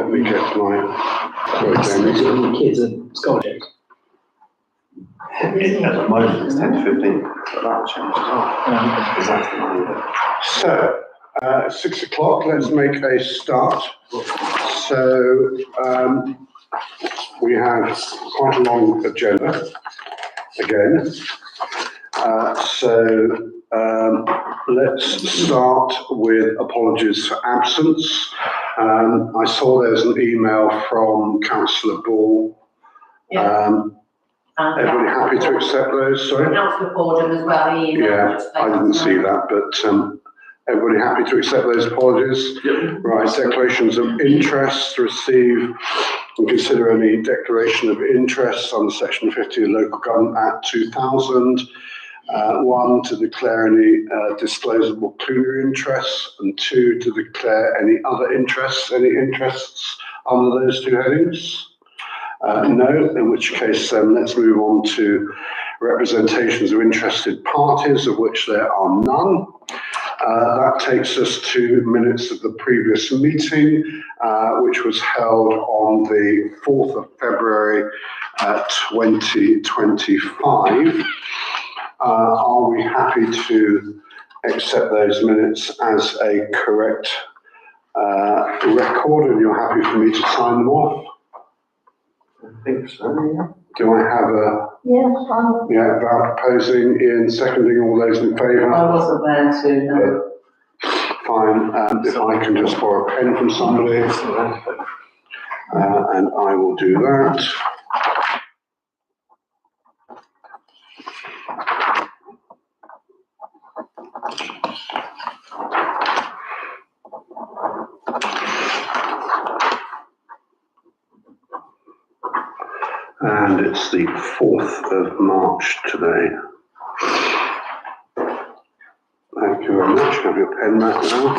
let me get my... Sorry, Jamie. The kids are scholarships. At the moment, it's 10 to 15, but that will change as well. Because that's the money. So, 6 o'clock, let's make a start. So, we have quite a long agenda again. Let's start with apologies for absence. I saw there's an email from Councillor Ball. Everybody happy to accept those? Sorry? Councillor Fordham as well. Yeah, I didn't see that, but everybody happy to accept those apologies? Yep. Right, declarations of interest, receive and consider any declaration of interest on Section 50 of the Local Government Act 2000. One, to declare any disclosable pecuniary interests, and two, to declare any other interests, any interests under those two headings. No, in which case then let's move on to representations of interested parties, of which there are none. That takes us to minutes of the previous meeting, which was held on the 4th of February 2025. Are we happy to accept those minutes as a correct record, and you're happy for me to sign them off? I think so, yeah. Do I have a... Yes, Val proposing, Ian seconding, all those in favour? I wasn't there to know. Fine, if I can just borrow a pen from somebody, and I will do that. And it's the 4th of March today. Thank you very much. Have your pen back now.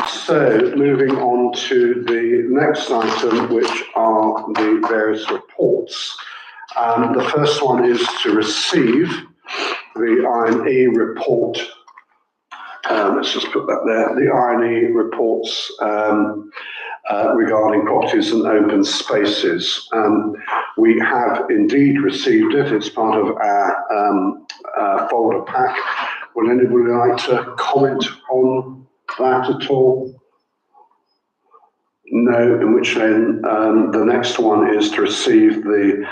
So, moving on to the next item, which are the various reports. The first one is to receive the I&E report. Let's just put that there. The I&E reports regarding properties and open spaces. We have indeed received it. It's part of our folder pack. Would anybody like to comment on that at all? No, in which then the next one is to receive the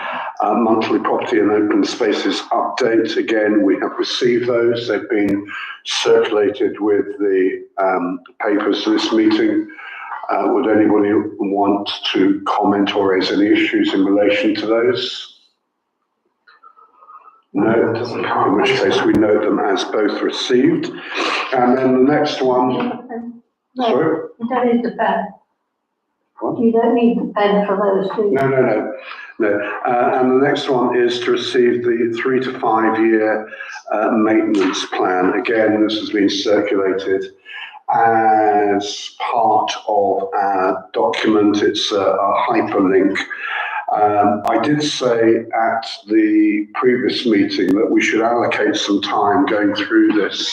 monthly property and open spaces update. Again, we have received those. They've been circulated with the papers for this meeting. Would anybody want to comment or raise any issues in relation to those? No, in which case we note them as both received. And then the next one, no, sorry? you don't need the pen. What? You don't need the pen for those two. No. And the next one is to receive the 3 to 5 year maintenance plan. Again, this has been circulated as part of our document. It's a hyperlink. I did say at the previous meeting that we should allocate some time going through this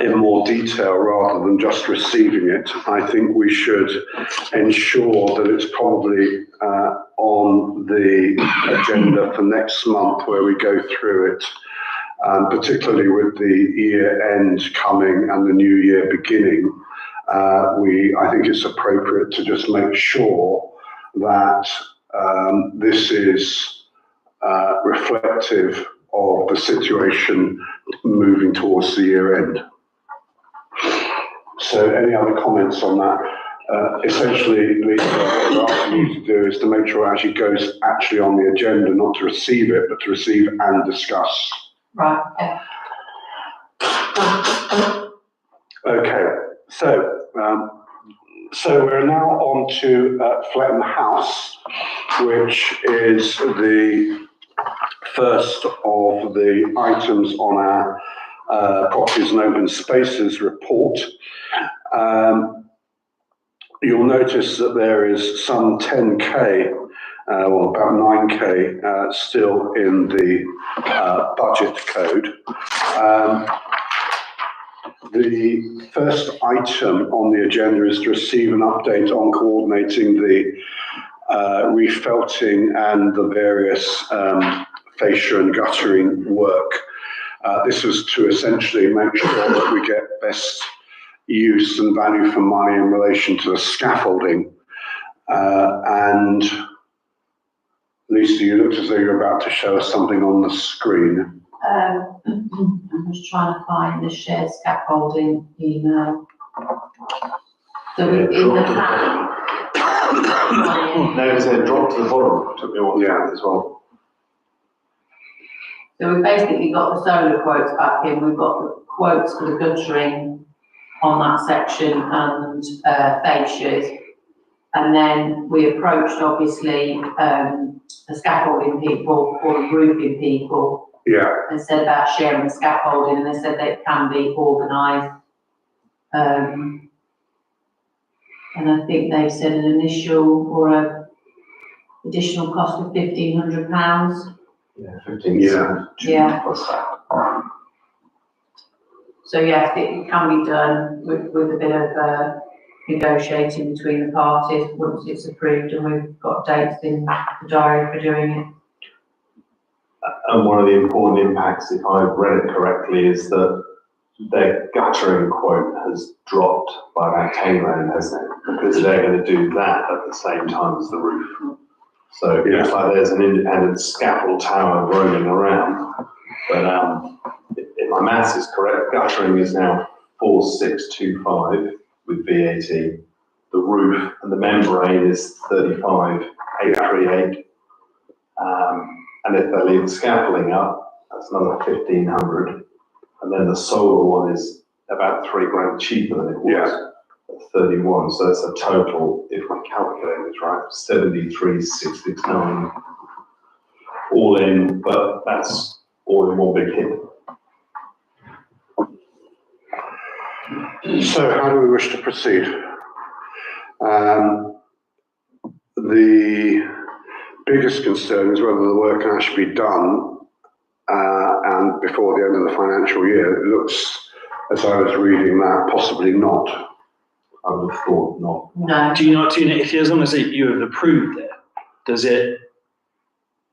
in more detail rather than just receiving it. I think we should ensure that it's probably on the agenda for next month where we go through it, particularly with the year end coming and the new year beginning. I think it's appropriate to just make sure that this is reflective of the situation moving towards the year end. So any other comments on that? Essentially, Lisa, what we're asking you to do is to make sure it actually goes actually on the agenda, not to receive it, but to receive and discuss. Right, okay. Okay, so we're now on to Fletton House, which is the first of the items on our properties and open spaces report. You'll notice that there is some 10k, well about 9k still in the budget code. The first item on the agenda is to receive an update on coordinating the refelting and the various fascia and guttering work. This was to essentially make sure that we get best use and value for money in relation to the scaffolding. And Lisa, you looked as though you were about to show us something on the screen. I'm just trying to find the shared scaffolding email. So we, in the pack. No, it's a drop to the bottom, took me a while to find as well. So we've basically got the solar quotes back in, we've got the quotes for the guttering on that section and fascias. And then we approached obviously the scaffolding people or the roofing people Yeah. and said about sharing scaffolding, and they said that it can be organised. And I think they've said an initial or a additional cost of £1,500. Yeah, 15. Yeah. Plus that. So yes, it can be done with a bit of negotiating between the parties once it's approved, and we've got dates in the diary for doing it. And one of the important impacts, if I've read it correctly, is that their guttering quote has dropped by about 10 grand, hasn't it? Because they're going to do that at the same time as the roof. So it looks like there's an independent scaffold tower roaming around. But if my maths is correct, guttering is now 4,625 with VAT. The roof and the membrane is 35,838. And if they leave the scaffolding up, that's another 1,500. And then the solar one is about 3 grand cheaper than it was at 31. So that's a total, if my calculator is right, 73,669 all in, but that's all in one big hit. So how do we wish to proceed? The biggest concern is whether the work can actually be done and before the end of the financial year. It looks, as I was reading that, possibly not. I would have thought not. No. Do you know, if as long as you have approved it, does it,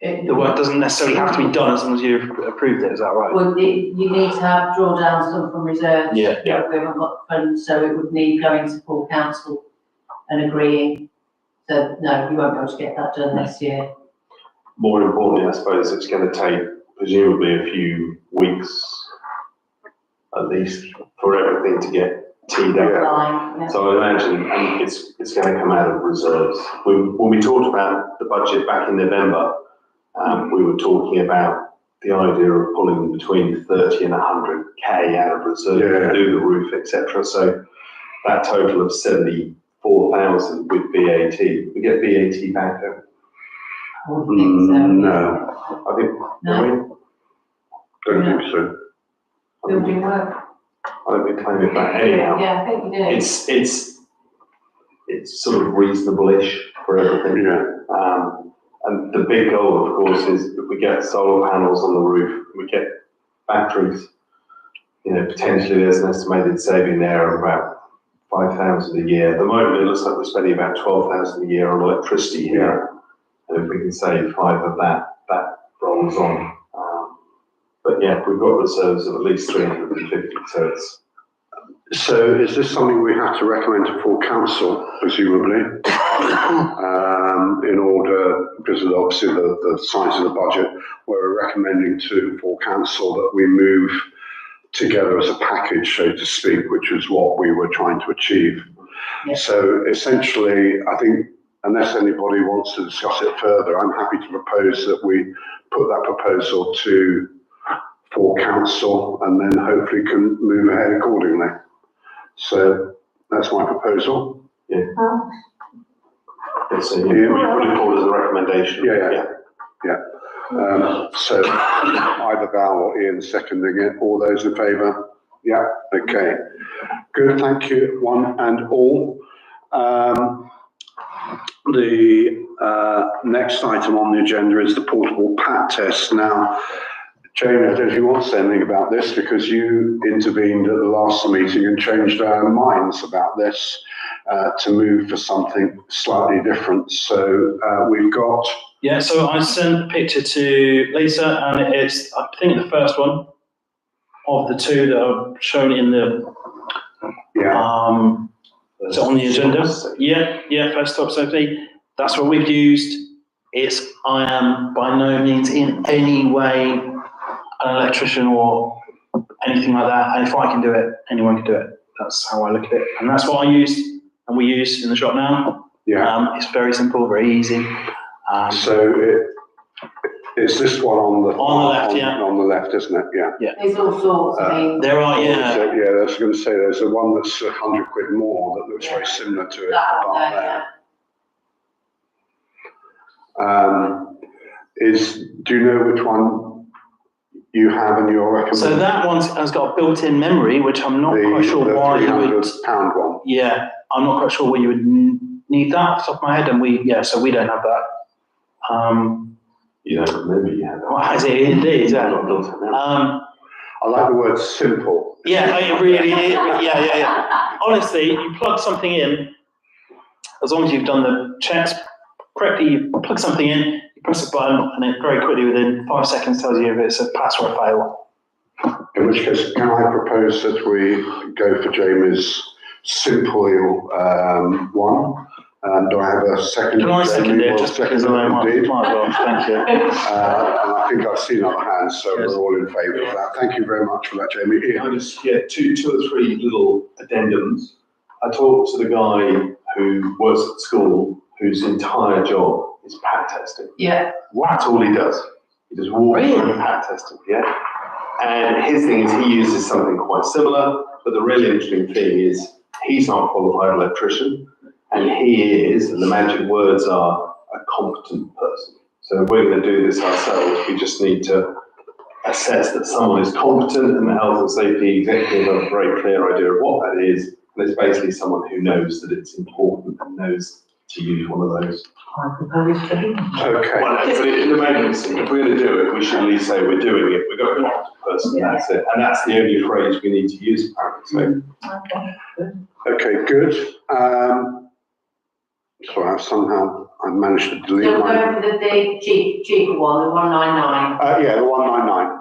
the work doesn't necessarily have to be done as long as you've approved it, is that right? Well, you need to have drawdowns done from reserves. Yeah. We haven't got the funds, so it would need going to full council and agreeing. So no, you won't be able to get that done this year. More importantly, I suppose it's going to take presumably a few weeks at least for everything to get teed up. Yeah. So I imagine, and it's going to come out of reserves. When we talked about the budget back in November, we were talking about the idea of pulling between 30 and 100k out of reserve to do the roof, etc. So that total of 74,000 with VAT, we get VAT back there. I wouldn't think so. No, I think, No. don't think so. Building work. I think we claim it back anyhow. Yeah, I think you do. It's sort of reasonable-ish for everything. Yeah. And the big goal, of course, is if we get solar panels on the roof, we get batteries, potentially there's an estimated saving there of about 5,000 a year. At the moment, it looks like we're spending about 12,000 a year on electricity here. And if we can save 5 of that, that rolls on. But yeah, we've got reserves of at least 350, so it's... So is this something we have to recommend to full council, presumably, in order, because of obviously the size of the budget, where we're recommending to full council that we move together as a package, so to speak, which is what we were trying to achieve. Yeah. So essentially, I think, unless anybody wants to discuss it further, I'm happy to propose that we put that proposal to full council and then hopefully can move ahead accordingly. So that's my proposal. Yeah. So we put it forward as a recommendation. So either Val or Ian seconding it. All those in favour? Yeah. Okay. Good. Thank you, one and all. The next item on the agenda is the portable PAT test. Now, Jamie, I don't know if you want to say anything about this because you intervened at the last meeting and changed our minds about this to move for something slightly different. So we've got. Yeah, so I sent a picture to Lisa, and it's, I think, the first one of the two that are shown in the, so on the agenda. Yeah, first stop safety. That's what we've used. I am by no means in any way an electrician or anything like that. And if I can do it, anyone can do it. That's how I look at it. And that's what I used, and we use in the shop now. Yeah. It's very simple, very easy. So it's this one on the left, yeah. On the left, isn't it? Yeah. There's all sorts, I mean. There are, yeah. So, yeah, I was going to say there's the one that's £100 more that looks very similar to it. That one above there, Do you know which one you have in your recommendation? So that one has got a built-in memory, which I'm not quite sure why you would. £300 one. Yeah, I'm not quite sure why you would need that off the top of my head, and so we don't have that. You don't remember you had that. Well, has it indeed? Yeah. I like the word simple. Yeah, it really is. Yeah. Honestly, you plug something in, as long as you've done the checks correctly, you plug something in, you press a button, and it very quickly, within 5 seconds, tells you if it's a pass or a fail. In which case, can I propose that we go for Jamie's simple one? And do I have a second? Can I second it? Just because I indeed. might as well, thank you. And I think I've seen other hands, so Yes. we're all in favour of that. Thank you very much for that, Jamie. Ian? Two or three little addendums. I talked to the guy who works at school, whose entire job is pack testing. Yeah. That's all he does. He does walk through pack testing, yeah? And his thing is he uses something quite similar, but the really interesting thing is he's not a qualified electrician, and he is, and the magic words are, a competent person. So if we're going to do this ourselves, we just need to assess that someone is competent, and the health and safety executive have a very clear idea of what that is, and it's basically someone who knows that it's important and knows to use one of those. I propose to. Okay. Well, but in the emergency, if we're going to do it, we should at least say we're doing it. We've got a competent person, that's it. And that's the only phrase we need to use, apparently. Okay, good. Sorry, I managed to delete So we're mine. going for the big cheaper one, the 199. Yeah, the 199.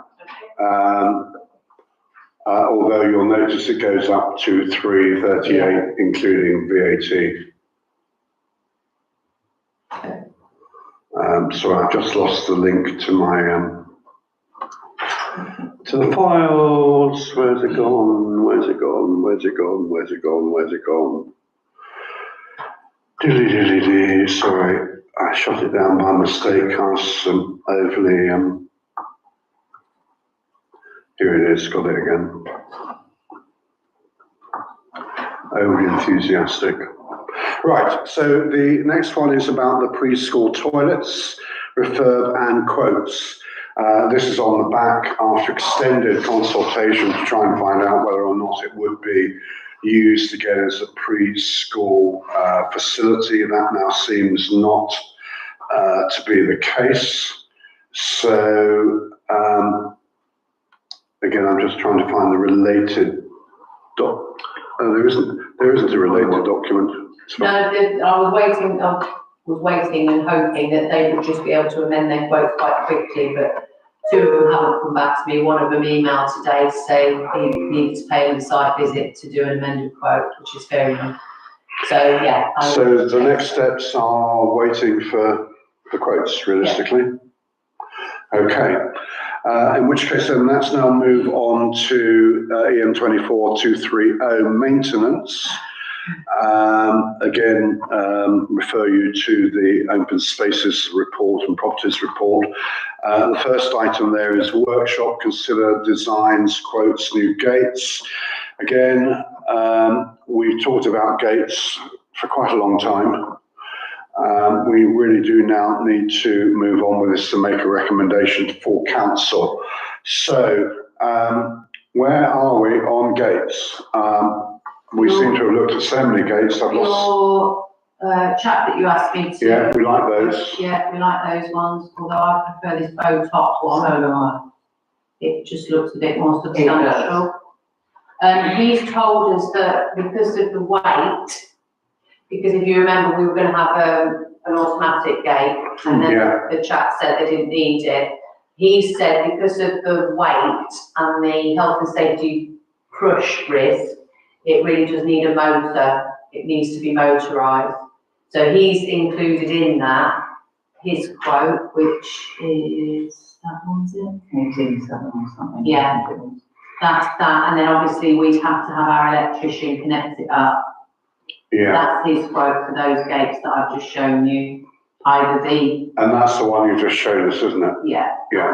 Although you'll notice it goes up to 338, including VAT. Sorry, I've just lost the link to my to the files. Where's it gone? Where's it gone? Where's it gone? Where's it gone? Where's it gone? Diddly-diddly-dee. Sorry, I shut it down by mistake. I was overly here it is. Got it again. Overly enthusiastic. Right, so the next one is about the preschool toilets, refurb and quotes. This is on the back after extended consultation to try and find out whether or not it would be used again as a preschool facility. That now seems not to be the case. So, again, I'm just trying to find the related there isn't a related document. No, I was waiting and hoping that they would just be able to amend their quotes quite quickly, but two of them haven't come back to me. One of them emailed today to say he needed to pay a site visit to do an amended quote, which is fair enough. So, yeah. So the next steps are waiting for the quotes, realistically. Yeah. Okay. In which case, then let's now move on to EM 24230 maintenance. Again, refer you to the open spaces report and properties report. The first item there is workshop, consider designs, quotes, new gates. Again, we've talked about gates for quite a long time. We really do now need to move on with this to make a recommendation for council. So, where are we on gates? We seem to have looked at so many gates. I've lost. Your chap that you asked me to. Yeah, we like those. Yeah, we like those ones, although I prefer this bow top one. it just looks a bit more substantial. He's told us that because of the weight, because if you remember, we were going to have an automatic gate, and then the chap said they didn't need it. He said because of the weight and the health and safety crush risk, it really does need a motor. It needs to be motorised. So he's included in that his quote, which is, that one's it? 18,700 or something. Yeah. That's that, and then obviously we'd have to have our electrician connect it up. Yeah, That's his quote for those gates that I've just shown you. Either the, and that's the one you just showed us, isn't it? yeah, Yeah.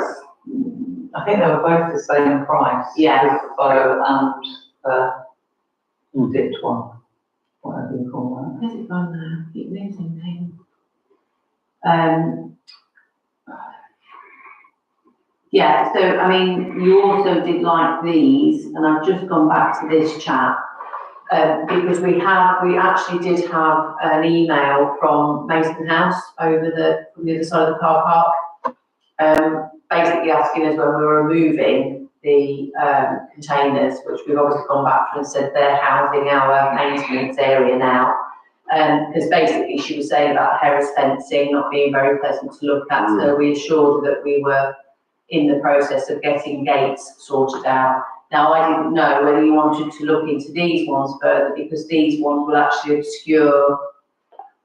I think they were both the same price. Yeah. The Bow and the dipped one, whatever you call that. where's it gone now? Keep losing things. Yeah, so I mean, you also did like these, and I've just gone back to this chat. Because we actually did have an email from Mason House from the other side of the car park, basically asking us when we were removing the containers, which we've obviously gone back to and said they're housing our maintenance area now. Because basically she was saying about the Harris fencing not being very pleasant to look at, so we assured her that we were in the process of getting gates sorted out. Now, I didn't know whether you wanted to look into these ones further, because these ones will actually obscure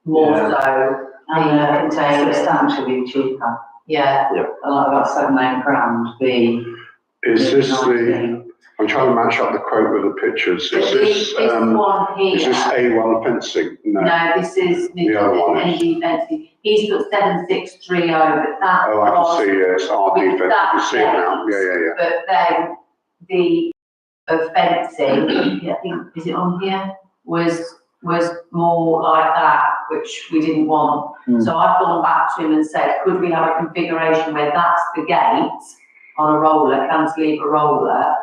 more so And the they're containers. substantially cheaper, Yeah, like about 7-8 grand. Is this I'm trying to match up the quote with the pictures. but this one here. Is this A1 fencing? No. No, this is The other one is- NG fencing. He's put 7630, but that Oh, I was, can see, yes, RD with fence, that you can see it now, yeah. but then the fencing, I think, is it on here, was more like that, which we didn't want. So I've gone back to him and said, could we have a configuration where that's the gate on a roller, cantilever roller,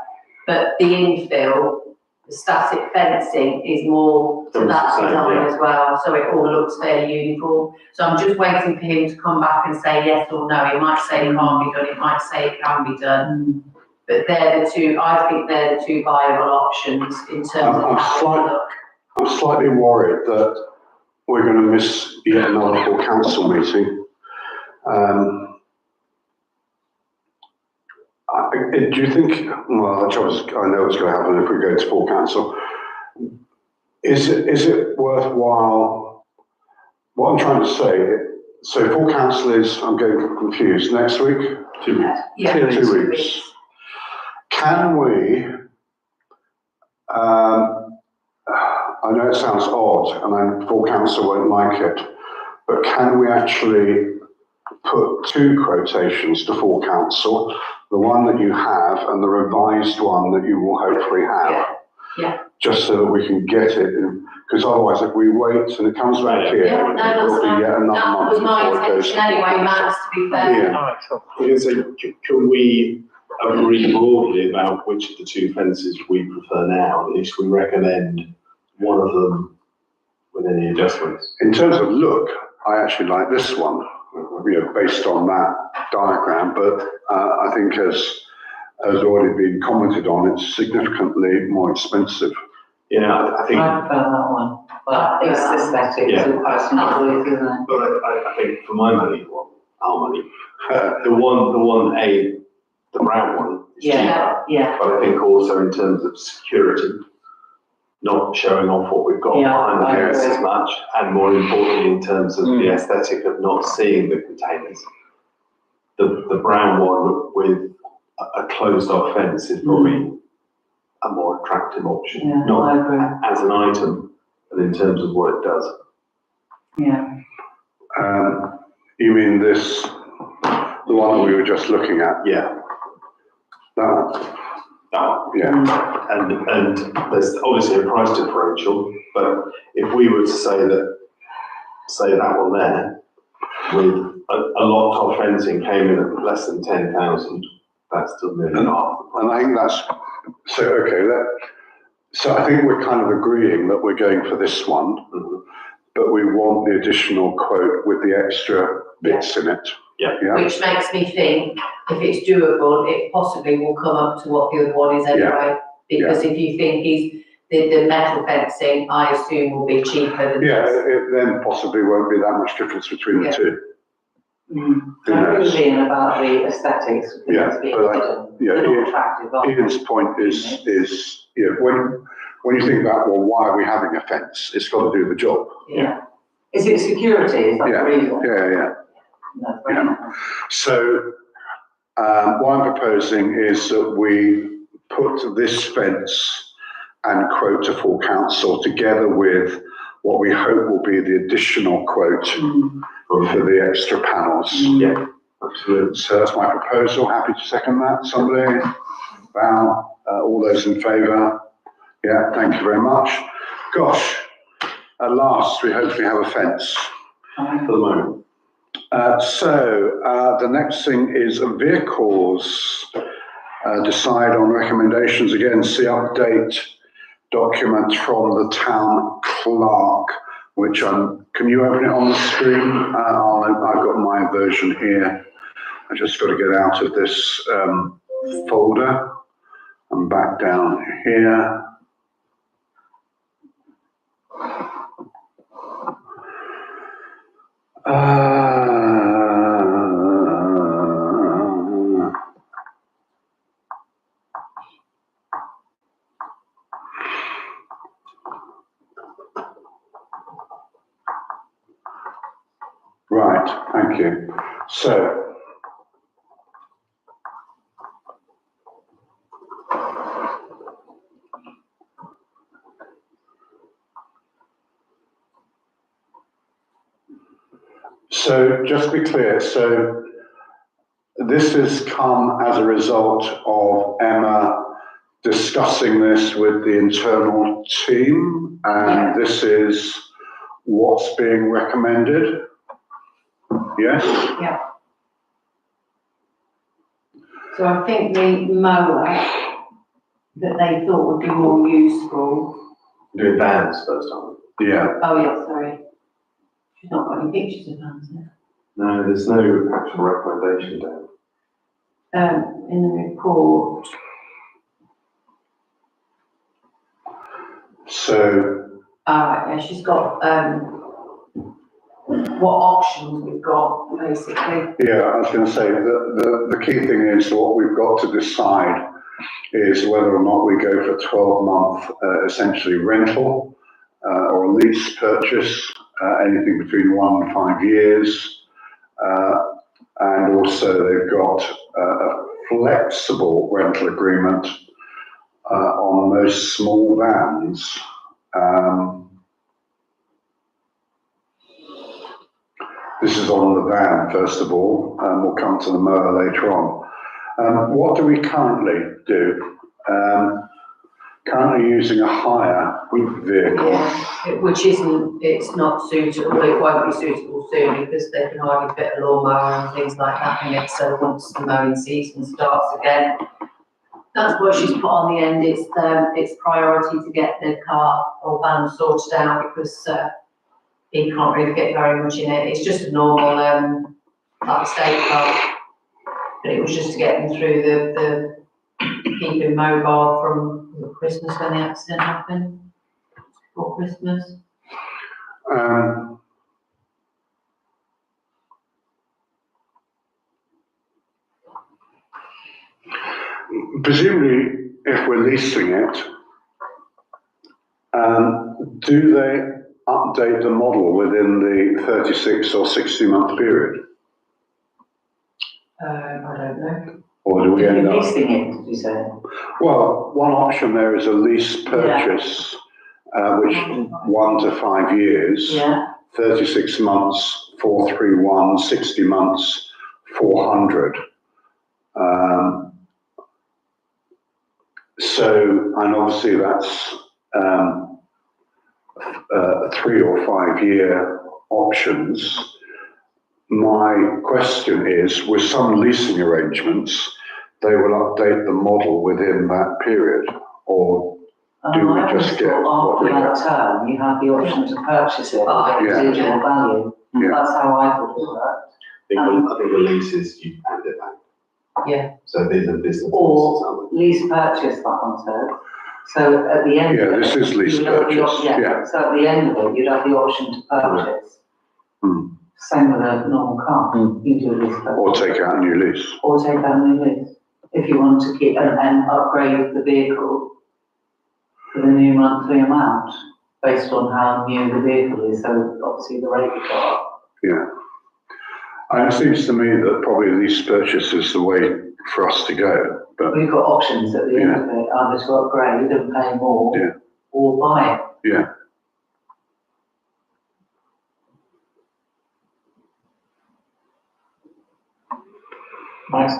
but the infill, the static fencing is more to that design as well, so it all looks fairly uniform. So I'm just waiting for him to come back and say yes or no. He might say it can't be done, it might say it can be done. But they're the two, I think they're the two viable options in terms of how they look. I'm slightly worried that we're going to miss yet another full council meeting. Do you think, well, the job is, I know it's going to happen if we go to full council. Is it worthwhile, what I'm trying to say, so full council is, I'm getting confused, next week? 2 weeks. Yeah, 2 weeks. Can we, I know it sounds odd and then full council won't like it, but can we actually put 2 quotations to full council, the one that you have and the revised one that you will hopefully have? Yeah. Just so that we can get it, because otherwise if we wait and it comes back here, Yeah, no, that's it'll fine. be yet another That month was my before it goes to intention anyway, full Max, council. to be fair. Yeah. All right, cool. I was going to say, can we agree broadly about which of the 2 fences we prefer now? At least we recommend one of them with any adjustments. In terms of look, I actually like this one, based on that diagram, but I think as already been commented on, it's significantly more expensive. Yeah, I think, I prefer that one, but it's aesthetic, Yeah. it's personal belief, isn't it? but I think for my money, well, our money, the brown one is cheaper. Yeah, But I think also in terms of security, not showing off what we've got Yeah, behind the I fence agree. as much, and more importantly, in terms of the aesthetic of not seeing the containers. The brown one with a closed off fence is probably a more attractive option, yeah, not I agree, as an item, but in terms of what it does. yeah. You mean this, the one that we were just looking at? Yeah, That, yeah. and there's obviously a price differential, but if we were to say that one there, with a locked off fencing came in at less than 10,000, that's still nearly half. And I think that's, so, okay, so I think we're kind of agreeing that we're going for this one, but we want the additional quote with the extra bits in it. Yeah, which makes me think if it's doable, it possibly will come up to what the other one is anyway. Because if you think the metal fencing, I assume will be cheaper than yeah, this. it then possibly won't be that much difference between the two. Who I agree knows? with Ian about the aesthetics, because Yeah, it's being but hidden, yeah, they're not Ian- attractive, are they? Ian's point is, you know, when you think about, well, why are we having a fence? It's got to do the job. Yeah. Is it security, is that the Yeah, reason? yeah. No, fair enough. So, what I'm proposing is that we put this fence and quote to full council together with what we hope will be the additional quote for the extra panels. Yeah, absolutely. So that's my proposal. Happy to second that. Somebody? Val? All those in favour? Yeah, thank you very much. Gosh, at last we hopefully have a fence. For the moment. So the next thing is vehicles. Decide on recommendations. Again, see update document from the town clerk, which can you open it on the screen? I've got my version here. I just got to get out of this folder and back down here. Right, thank you. So just to be clear, so this has come as a result of Emma discussing this with the internal team, and this is what's being recommended. Yes? Yeah. So I think the mower that they thought would be more useful. Doing vans first time. Yeah. Oh yeah, sorry. She's not got any pictures of vans there. No, there's no actual recommendation down. In the report. So, Yeah, she's got, what options we've got, basically. yeah, I was going to say the key thing is what we've got to decide is whether or not we go for 12-month essentially rental or a lease purchase, anything between 1 and 5 years. And also they've got a flexible rental agreement on most small vans. This is on the van, first of all, and we'll come to the mower later on. What do we currently do? Currently using a hire vehicle. Yeah, which isn't, it's not suitable, it won't be suitable soon because they can hardly fit a lawnmower and things like that in it, so once the mowing season starts again, that's what she's put on the end, it's priority to get the car or van sorted out because he can't really fit very much in it, it's just a normal, like estate car, but it was just to get them through the keep him mobile from Christmas when the accident happened, before Christmas. Presumably, if we're leasing it, do they update the model within the 36 or 60 month period? I don't know. Or do we If end you're up? leasing it, did you say? Well, one option there is a lease purchase, which 1 to 5 years, Yeah. 36 months, 431, 60 months, 400. So, and obviously that's 3 or 5 year options. My question is, with some leasing arrangements, they will update the model within that period, or do we I just always get thought what we after get? that term, you have the option to purchase it Oh, at yeah. residual value. Yeah. That's how I thought it worked. I think the lease is you hand it back. Yeah. So these are business. Or lease purchase, that one says. So at the end. Yeah, of this it, is lease you would have the op- purchase, yeah. So at the end of it, you'd have the option to purchase. Hmm. Same with a normal car. Hmm. You do a lease purchase. Or take out a new lease. Or take out a new lease. If you want to keep and upgrade the vehicle for the new monthly amount, based on how new the vehicle is, so obviously the rate would go up. Yeah. And it seems to me that probably lease purchase is the way for us to go, but We've got options at the end of it, either to upgrade and pay more, Yeah. or buy it. yeah. Right.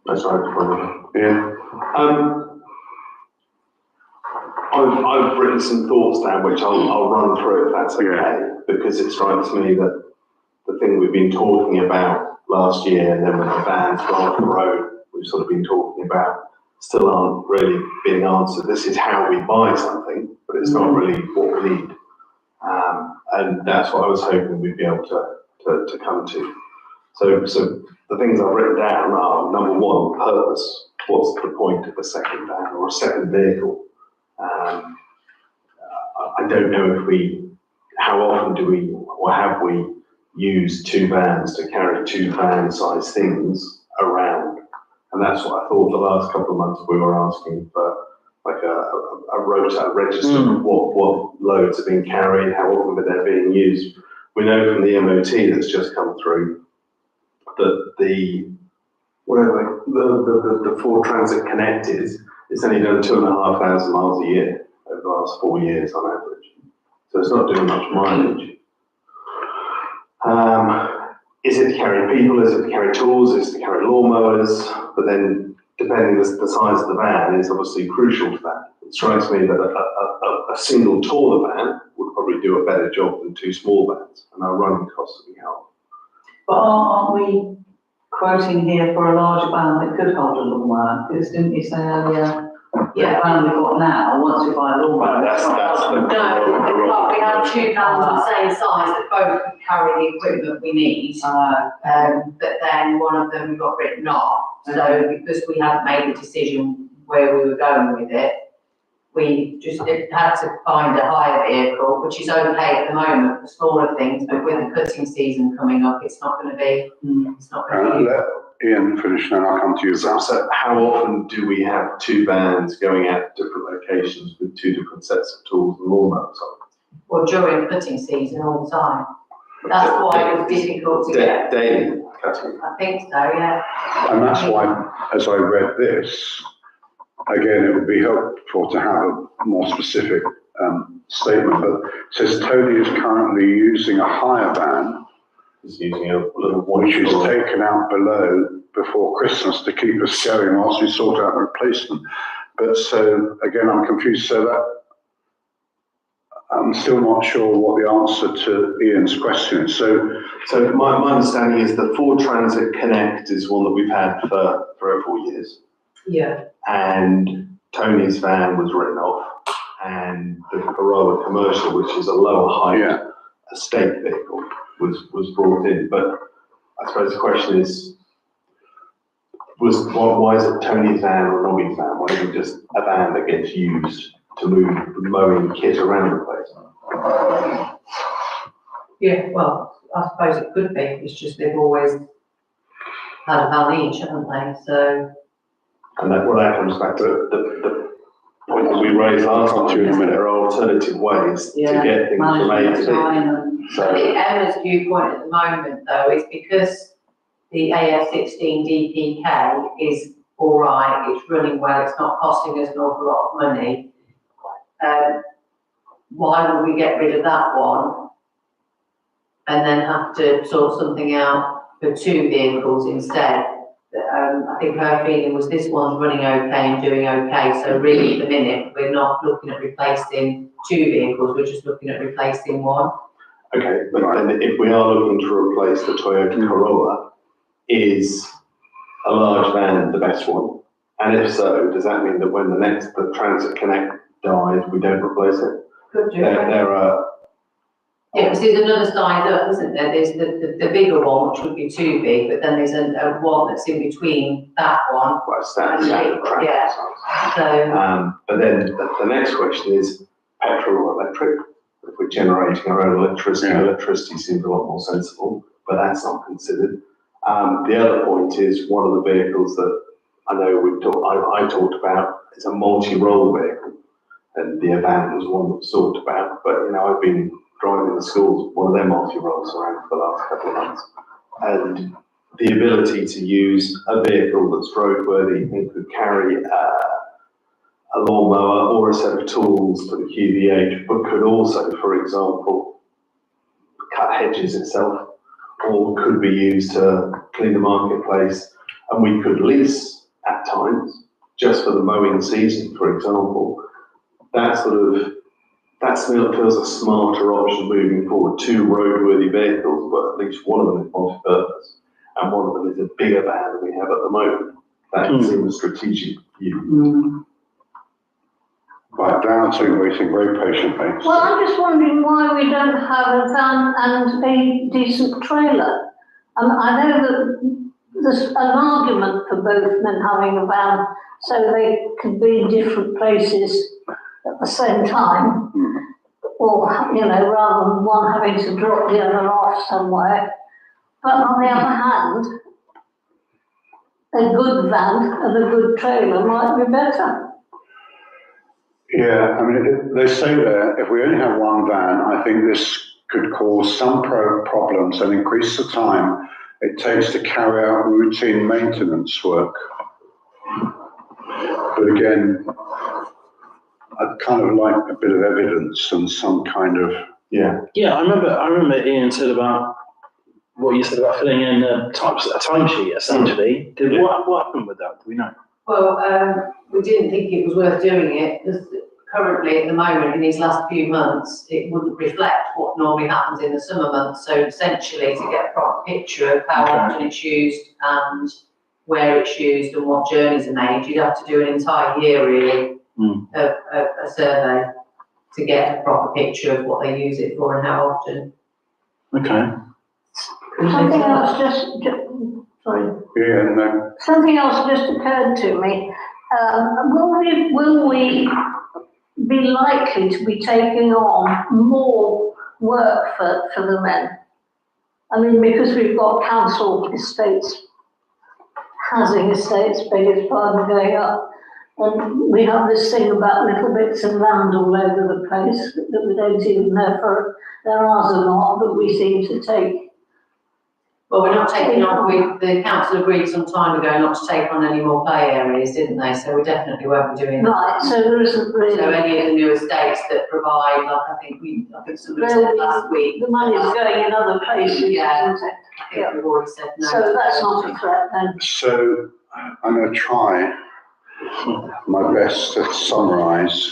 That's right. Yeah. I've written some thoughts down, which I'll run through if that's okay, because it strikes me that the thing we've been talking about last year, and then when the vans go off the road, we've sort of been talking about, still aren't really being answered. This is how we buy something, but it's not really what we need. And that's what I was hoping we'd be able to come to. So the things I've written down are, number one, purpose. What's the point of a second van or a second vehicle? I don't know how often do we, or have we used two vans to carry two van-sized things around? And that's what I thought the last couple of months we were asking for, like a rota, a register of what loads are being carried, how often they're being used. We know from the MOT that's just come through that the Ford Transit Connect it's only done 2,500 miles a year over the last 4 years on average. So it's not doing much mileage. Is it to carry people? Is it to carry tools? Is it to carry lawnmowers? But then, depending the size of the van is obviously crucial to that. It strikes me that a single taller van would probably do a better job than two small vans, and our running costs would be helped. But aren't we quoting here for a larger van that could hold a lawnmower? Because didn't you say earlier, the van we've got now, once we buy a lawnmower. That's the No, but we have two vans of the same size that both can carry the equipment we need. But then one of them got written off. So because we hadn't made the decision where we were going with it, we just had to find a hire vehicle, which is okay at the moment for smaller things, but with the cutting season coming up, it's not going to be, it's not going to be. Let Ian finish, then I'll come to you. So how often do we have two vans going out to different locations with two different sets of tools and lawnmowers on? Well, during cutting season all the time. That's why it was difficult to get. Daily cutting. I think so, yeah. And that's why, as I read this, again, it would be helpful to have a more specific statement, but it says Tony is currently using a hire van, Is using a little which is one. taken out below before Christmas to keep us going whilst we sort out a replacement. But so, again, I'm confused. So that, I'm still not sure what the answer to Ian's question is. So my understanding is that Ford Transit Connect is one that we've had for 3 or 4 years. Yeah. And Tony's van was written off, and the Corolla Commercial, which is a lower height estate vehicle, was brought in. But I suppose the question is, why is it Tony's van or Robbie's van? Why isn't it just a van that gets used to move the mowing kit around the place? Yeah, well, I suppose it could be. It's just they've always had a van each, haven't they? So. And that comes back to the point that we raised last time, is that there are alternative ways to get things from A to B. I So, think Emma's viewpoint at the moment, though, is because the AF16 DPK is all right, it's running well, it's not costing us an awful lot of money. Why would we get rid of that one and then have to sort something out for two vehicles instead? I think her feeling was this one's running okay and doing okay, so really at the minute we're not looking at replacing two vehicles, we're just looking at replacing one. okay, but then if we are looking to replace the Toyota Corolla, is a large van the best one? And if so, does that mean that when the Transit Connect dies, we don't replace it? Could do. There are Yeah, because there's another size up, isn't there? There's the bigger one, which would be too big, but then there's a one that's in between that one. Well, standard traffic Yeah. size. So, But then the next question is petrol or electric? If we're generating our own electricity, Yeah. electricity seems a lot more sensible, but that's not considered. The other point is one of the vehicles that I know I talked about is a multi-role vehicle, and the Avant was one that was talked about. But I've been driving the schools, one of their multi-roles around for the last couple of months, and the ability to use a vehicle that's roadworthy and could carry a lawnmower or a set of tools to the QVH, but could also, for example, cut hedges itself, or could be used to clean the marketplace, and we could lease at times, just for the mowing season, for example. That feels a smarter option moving forward. 2 roadworthy vehicles, but at least one of them is multi-purpose, and one of them is a bigger van than we have at the moment. That seems a strategic view. Right, Dan, so you're waiting very patiently. Well, I'm just wondering why we don't have a van and a decent trailer. I know that there's an argument for both men having a van, so they could be in different places at the same time. Or, rather than one having to drop the other off somewhere. But on the other hand, a good van and a good trailer might be better. Yeah, I mean, they say there, if we only have one van, I think this could cause some problems and increase the time it takes to carry out routine maintenance work. But again, I'd kind of like a bit of evidence and some kind of... Yeah, I remember Ian said about what you said about filling in a timesheet, essentially. What happened with that? Do we know? well, we didn't think it was worth doing it, because currently, at the moment, in these last few months, it wouldn't reflect what normally happens in the summer months. So essentially, to get a proper picture of how often it's used and where it's used and what journeys are made, you'd have to do an entire year, really, of a survey to get a proper picture of what they use it for and how often. Okay. Something else Something else just occurred to me. Will we be likely to be taking on more work for the men? I mean, because we've got council estates, housing estates, beg his pardon, going up, and we have this thing about little bits of land all over the place that we don't even know if they're ours or not, but we seem to take. Well, we're not taking on, the council agreed some time ago not to take on any more play areas, didn't they? So we definitely won't be doing that. Right, so there isn't really. So any of the new estates that provide, like I think somebody said last week. The money's going in other places, Yeah. isn't it? I think we've already said no. So that's not a threat then. So I'm going to try my best to summarise.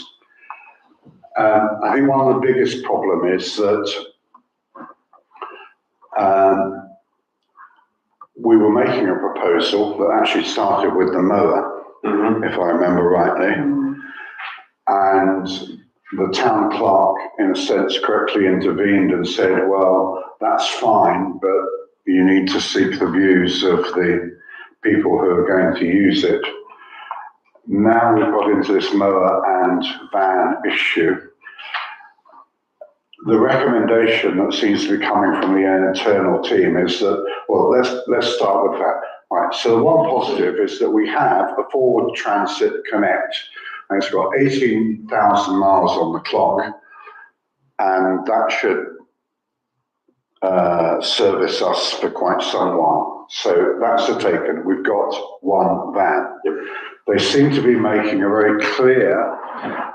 I think one of the biggest problems is that we were making a proposal that actually started with the mower, if I remember rightly, and the town clerk, in a sense, correctly intervened and said, well, that's fine, but you need to seek the views of the people who are going to use it. Now we've got into this mower and van issue. The recommendation that seems to be coming from the internal team is that, well, let's start with that. Right, so the one positive is that we have a Forward Transit Connect, and it's got 18,000 miles on the clock, and that should service us for quite some while. So that's a taken. We've got one van. They seem to be making a very clear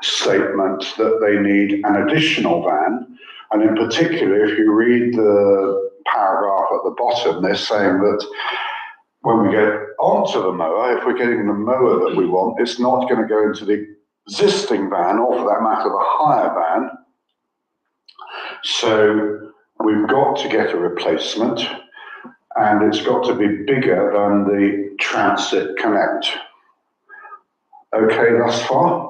statement that they need an additional van. And in particular, if you read the paragraph at the bottom, they're saying that when we get onto the mower, if we're getting the mower that we want, it's not going to go into the existing van, or for that matter, the hire van. So we've got to get a replacement, and it's got to be bigger than the Transit Connect. Okay, thus far?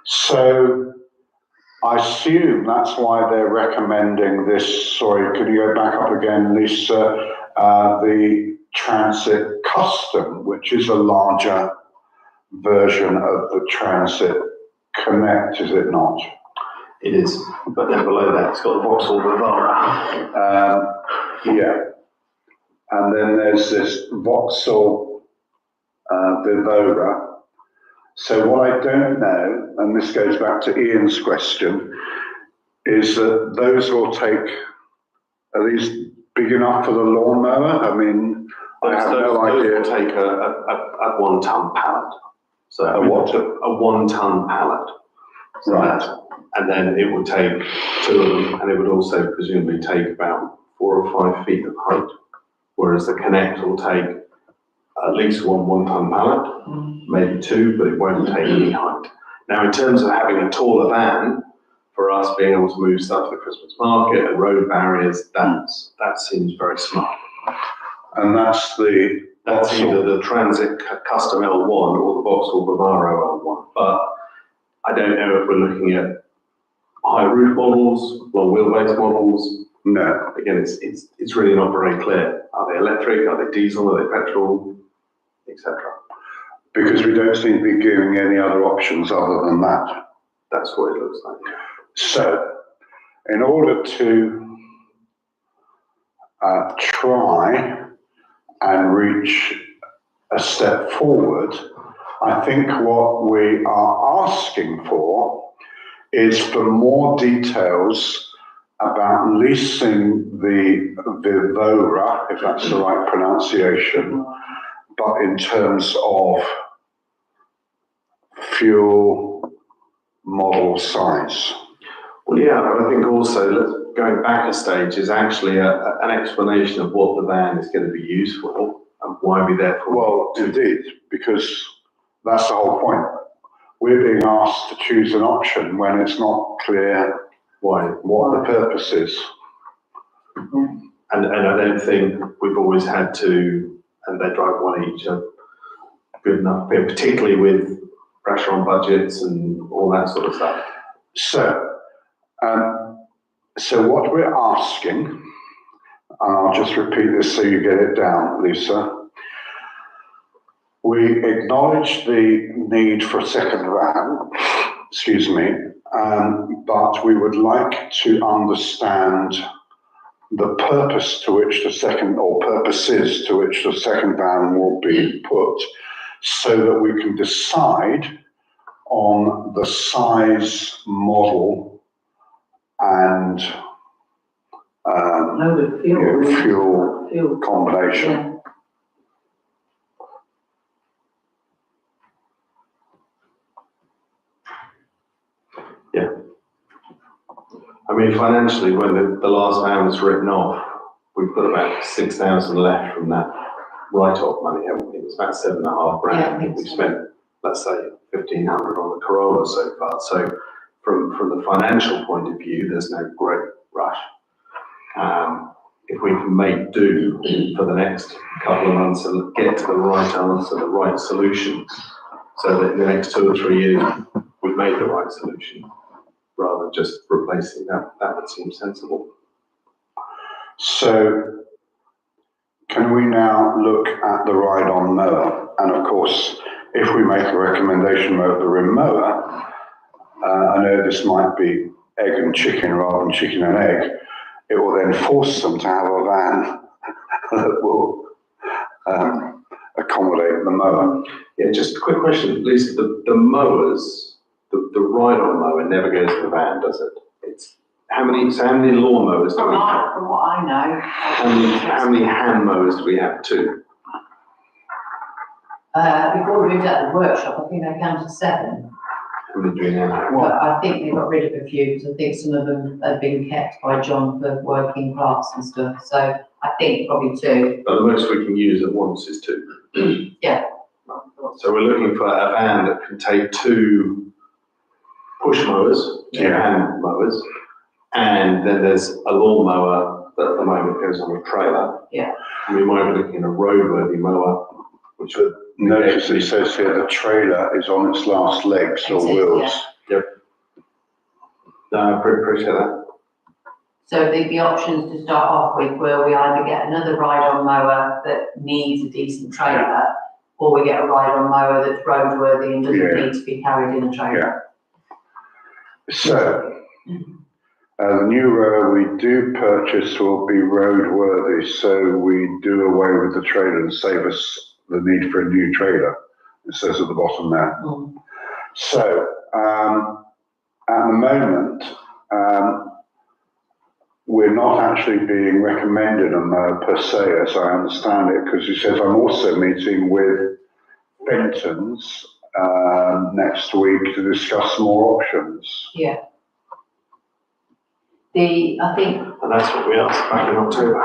So I assume that's why they're recommending this, sorry, could you go back up again, Lisa? The Transit Custom, which is a larger version of the Transit Connect, is it not? It is, but then below that, it's got the Vauxhall Vivara. Yeah. And then there's this Vauxhall Vivora. So what I don't know, and this goes back to Ian's question, is that those will take, are these big enough for the lawnmower? I mean, I have no Those idea. will take a 1 ton pallet. So A what? A 1 ton pallet. So Right. that- And then it would take 2 of them, and it would also presumably take about 4 or 5 feet of height. Whereas the Connect will take at least one ton pallet, maybe 2, but it won't take any height. Now, in terms of having a taller van, for us being able to move stuff to the Christmas market and road barriers, that seems very smart. And that's the That's Vauxhall. either the Transit Custom L1 or the Vauxhall Vivaro L1. But I don't know if we're looking at high roof models, long wheelbase models. No. Again, it's really not very clear. Are they electric? Are they diesel? Are they petrol? Etc. Because we don't seem to be giving any other options other than that. That's what it looks like. So, in order to try and reach a step forward, I think what we are asking for is for more details about leasing the Vivora, if that's the right pronunciation, but in terms of fuel model size. Well, yeah, but I think also going back a stage is actually an explanation of what the van is going to be used for and why we therefore. Well, indeed, because that's the whole point. We're being asked to choose an option when it's not clear what the purpose is. And I don't think we've always had to, and they drive one each, are good enough, particularly with pressure on budgets and all that sort of stuff. So what we're asking, and I'll just repeat this so you get it down, Lisa. We acknowledge the need for a second van, but we would like to understand the purpose to which the second, or purposes to which the second van will be put, so that we can decide on the size, model, and No, the fuel. fuel combination. Yeah. Yeah. I mean, financially, when the last van was written off, we've got about 6,000 left from that write-off money, haven't we? It was about 7.5 grand. Yeah, I think We've so. spent, let's say, 1,500 on the Corolla so far. So from the financial point of view, there's no great rush. If we can make do for the next couple of months and get to the right answer, the right solution, so that in the next 2 or 3 years, we've made the right solution, rather than just replacing that would seem sensible. So can we now look at the ride-on mower? And of course, if we make a recommendation of the Rimowa, I know this might be egg and chicken rather than chicken and egg, it will then force them to have a van that will accommodate the mower. Yeah, just a quick question, Lisa. The mowers, the ride-on mower never goes in the van, does it? It's how many lawn mowers do we have? From what I know. How many hand mowers do we have too? Before we moved out of the workshop, I think they counted 7. How many do we now have? But I think they got rid of a few, because I think some of them had been kept by John for working parts and stuff. So I think probably 2. But the most we can use at once is 2. Yeah. So we're looking for a van that can take 2 push mowers, 2 hand mowers, and then there's a lawn mower that at the moment goes on a trailer. Yeah. And we might be looking at a roadworthy mower, which would Notice it says here the trailer is on its last legs or It is, wheels. Yep. No, I appreciate that. So the options to start off with were we either get another ride-on mower that needs a decent trailer, or we get a ride-on mower that's roadworthy and doesn't Yeah. need to be carried in a trailer. So, the new rower we do purchase will be roadworthy, so we do away with the trailer and save us the need for a new trailer. It says at the bottom there. Mm. So, at the moment, we're not actually being recommended a mower per se, as I understand it, because he says I'm also meeting with Fenton's next week to discuss more options. Yeah. I think, And that's what we asked back in October.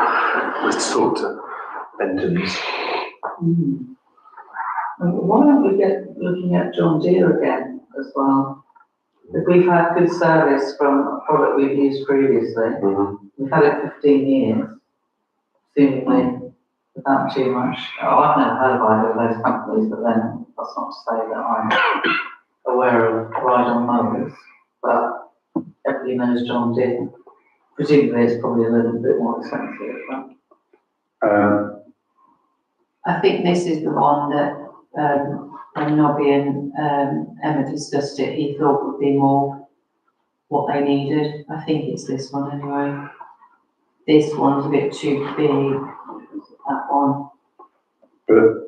Let's talk to Benton's. And why don't we get looking at John Deere again as well? If we've had good service from a product we've used previously, we've had it 15 years, seemingly without too much. Oh, I've never heard of either of those companies, but then that's not to say that I'm aware of ride-on mowers, but everybody knows John Deere. Presumably it's probably a little bit more expensive, but. I think this is the one that, when Nobby and Emma discussed it, he thought would be more what they needed. I think it's this one anyway. This one's a bit too big, that one. But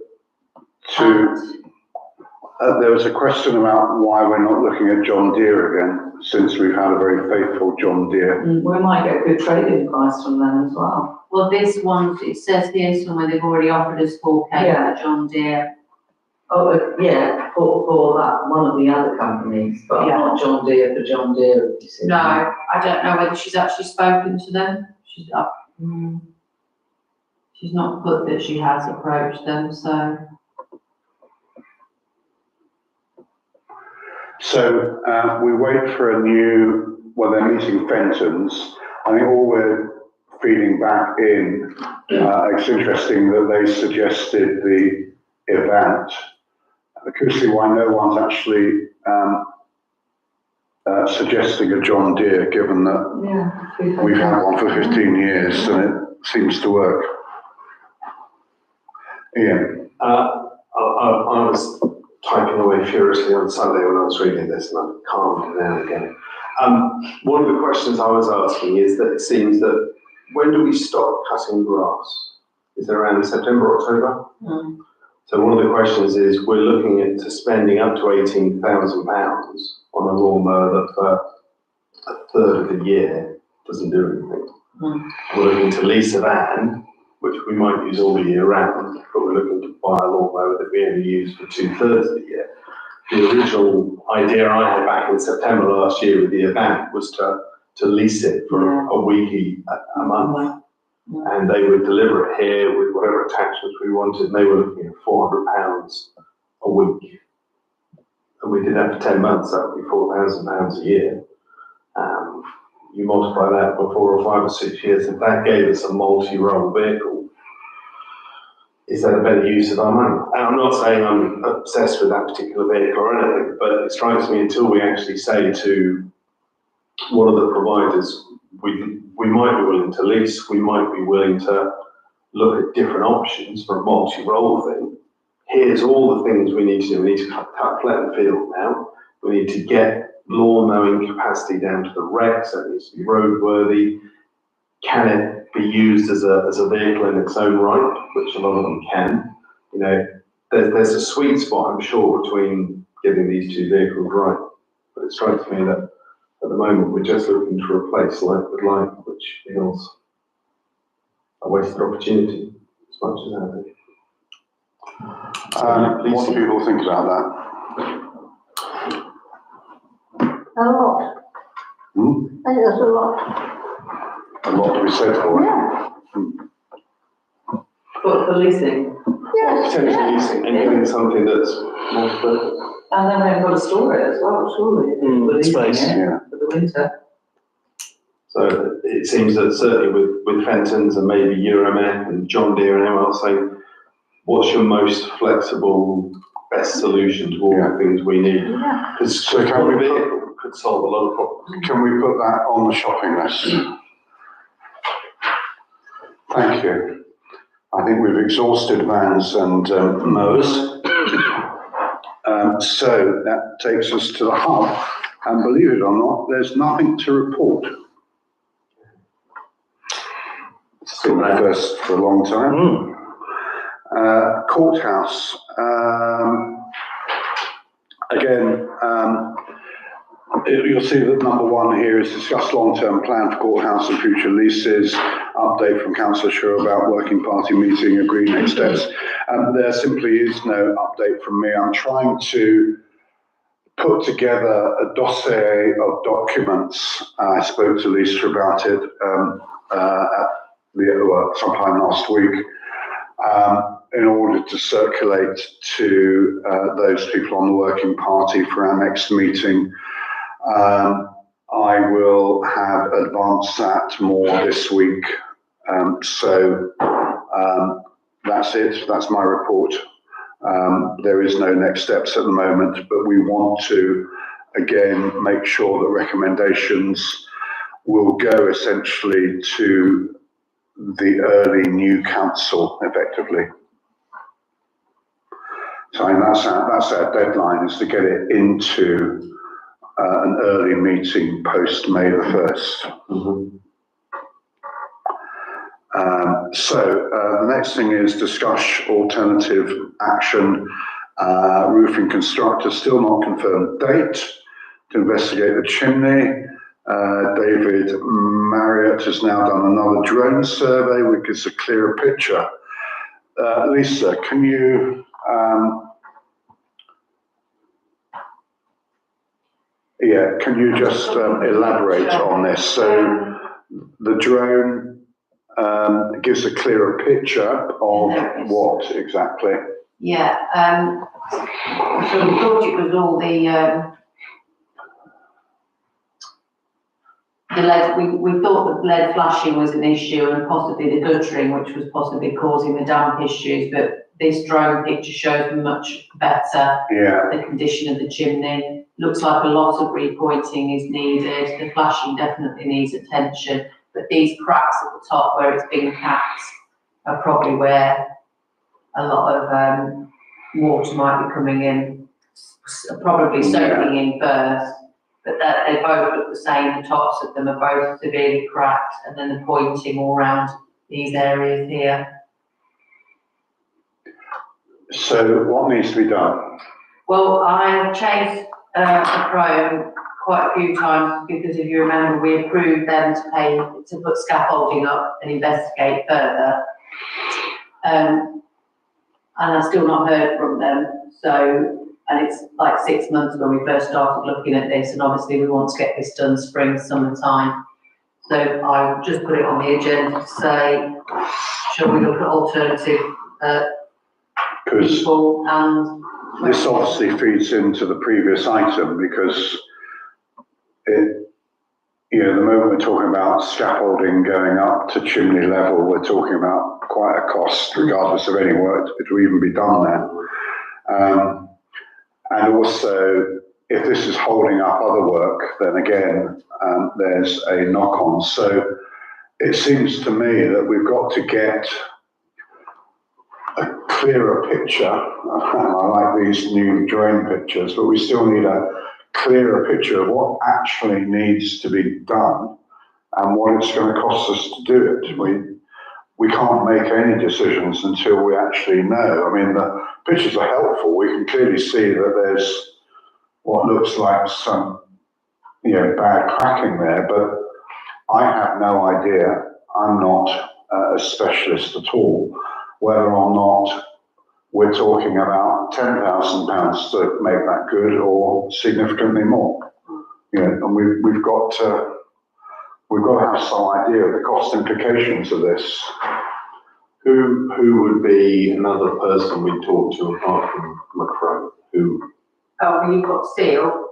there was a question about why we're not looking at John Deere again, since we've had a very faithful John Deere. We might get a good trading price from them as well. Well, this one, it says here somewhere they've already offered us 4K Yeah. for John Deere. Oh, yeah, for that, one of the other companies, but Yeah. not John Deere for John Deere. you see. No, I don't know whether she's actually spoken to them. She's not put that she has approached them, so. So we wait for they're meeting Fenton's. I think all we're feeding back in, it's interesting that they suggested the event. I couldn't see why no one's actually suggesting a John Deere, given that Yeah. we've had one for 15 years and it seems to work. Ian? I was typing away furiously on Sunday when I was reading this, and I'm calmed down again. One of the questions I was asking is that it seems that when do we stop cutting grass? Is it around September, October? So one of the questions is, we're looking at spending up to £18,000 on a lawnmower that for a third of the year doesn't do anything. We're looking to lease a van, which we might use all the year round, but we're looking to buy a lawnmower that we only use for 2/3 of the year. The original idea I had back in September last year with the event was to lease it for a week, a month, and they would deliver it here with whatever attachments we wanted, and they were looking at £400 a week. And we did that for 10 months, that would be £4,000 a year. You multiply that for 4 or 5 or 6 years, if that gave us a multi-role vehicle, is that a better use of our money? And I'm not saying I'm obsessed with that particular vehicle or anything, but it strikes me until we actually say to one of the providers, we might be willing to lease, we might be willing to look at different options for a multi-role thing. Here's all the things we need to do. We need to cut flatten field now. We need to get lawn mowing capacity down to the rec, so it needs to be roadworthy. Can it be used as a vehicle in its own right, which a lot of them can? You know, there's a sweet spot, I'm sure, between getting these two vehicles right. But it strikes me that at the moment we're just looking to replace like with like, which feels a wasted opportunity as much as anything. What do people think about that? A lot. I think there's a lot. A lot to be said for it. Yeah. For leasing, Yes. Potentially using anything, something that's more and then they've got to store it as well, surely. for leasing space, it yeah. For the winter. So it seems that certainly with Fenton's and maybe Eurometh and John Deere and everyone else saying, what's your most flexible, best solution to all the things we need? Yeah. Because So can we could solve a lot of problems. Can we put that on the shopping list? Thank you. I think we've exhausted vans and mowers. So that takes us to the hub, and believe it or not, there's nothing to report. It's been the first for a long time. Courthouse. Again, you'll see that number one here is discuss long-term plan for courthouse and future leases. Update from Councillor Shaw about working party meeting, agreed next steps. There simply is no update from me. I'm trying to put together a dossier of documents. I spoke to Lisa about it sometime last week, in order to circulate to those people on the working party for our next meeting. I will have advanced that more this week. That's it. That's my report. There is no next steps at the moment, but we want to, again, make sure that recommendations will go essentially to the early new council, effectively. So I mean, that's our deadline, is to get it into an early meeting post May the 1st. Mm-hmm. The next thing is discuss alternative action. Roofing constructor, still not confirmed date to investigate the chimney. David Marriott has now done another drone survey, which gives a clearer picture. Lisa, can you just elaborate on this? So the drone gives a clearer picture of what exactly? Yeah, so we thought it was all the lead, we thought the lead flashing was an issue and possibly the guttering, which was possibly causing the damp issues, but this drone picture shows much better the condition of the chimney. Looks like a lot of repointing is needed. The flashing definitely needs attention, but these cracks at the top where it's been capped are probably where a lot of water might be coming in, probably soaking in first. But that they both look the same, the tops of them are both severely cracked, and then the pointing all around these areas here. So what needs to be done? Well, I have chased Crome quite a few times, because if you remember, we approved them to put scaffolding up and investigate further. And I've still not heard from them. So, and it's like 6 months when we first started looking at this, and obviously we want to get this done spring, summertime. So I just put it on the agenda to say, shall we look at alternative people? And this obviously feeds into the previous item, because the moment we're talking about scaffolding going up to chimney level, we're talking about quite a cost, regardless of any work that will even be done there. And also, if this is holding up other work, then again, there's a knock-on. So it seems to me that we've got to get a clearer picture. I like these new drone pictures, but we still need a clearer picture of what actually needs to be done and what it's going to cost us to do it. We can't make any decisions until we actually know. I mean, the pictures are helpful. We can clearly see that there's what looks like some, bad cracking there, but I have no idea. I'm not a specialist at all, whether or not we're talking about £10,000 to make that good or significantly more. And we've got to have some idea of the cost implications of this. Who would be another person we'd talk to apart from McCrone? Who? Oh, well, you've got Seal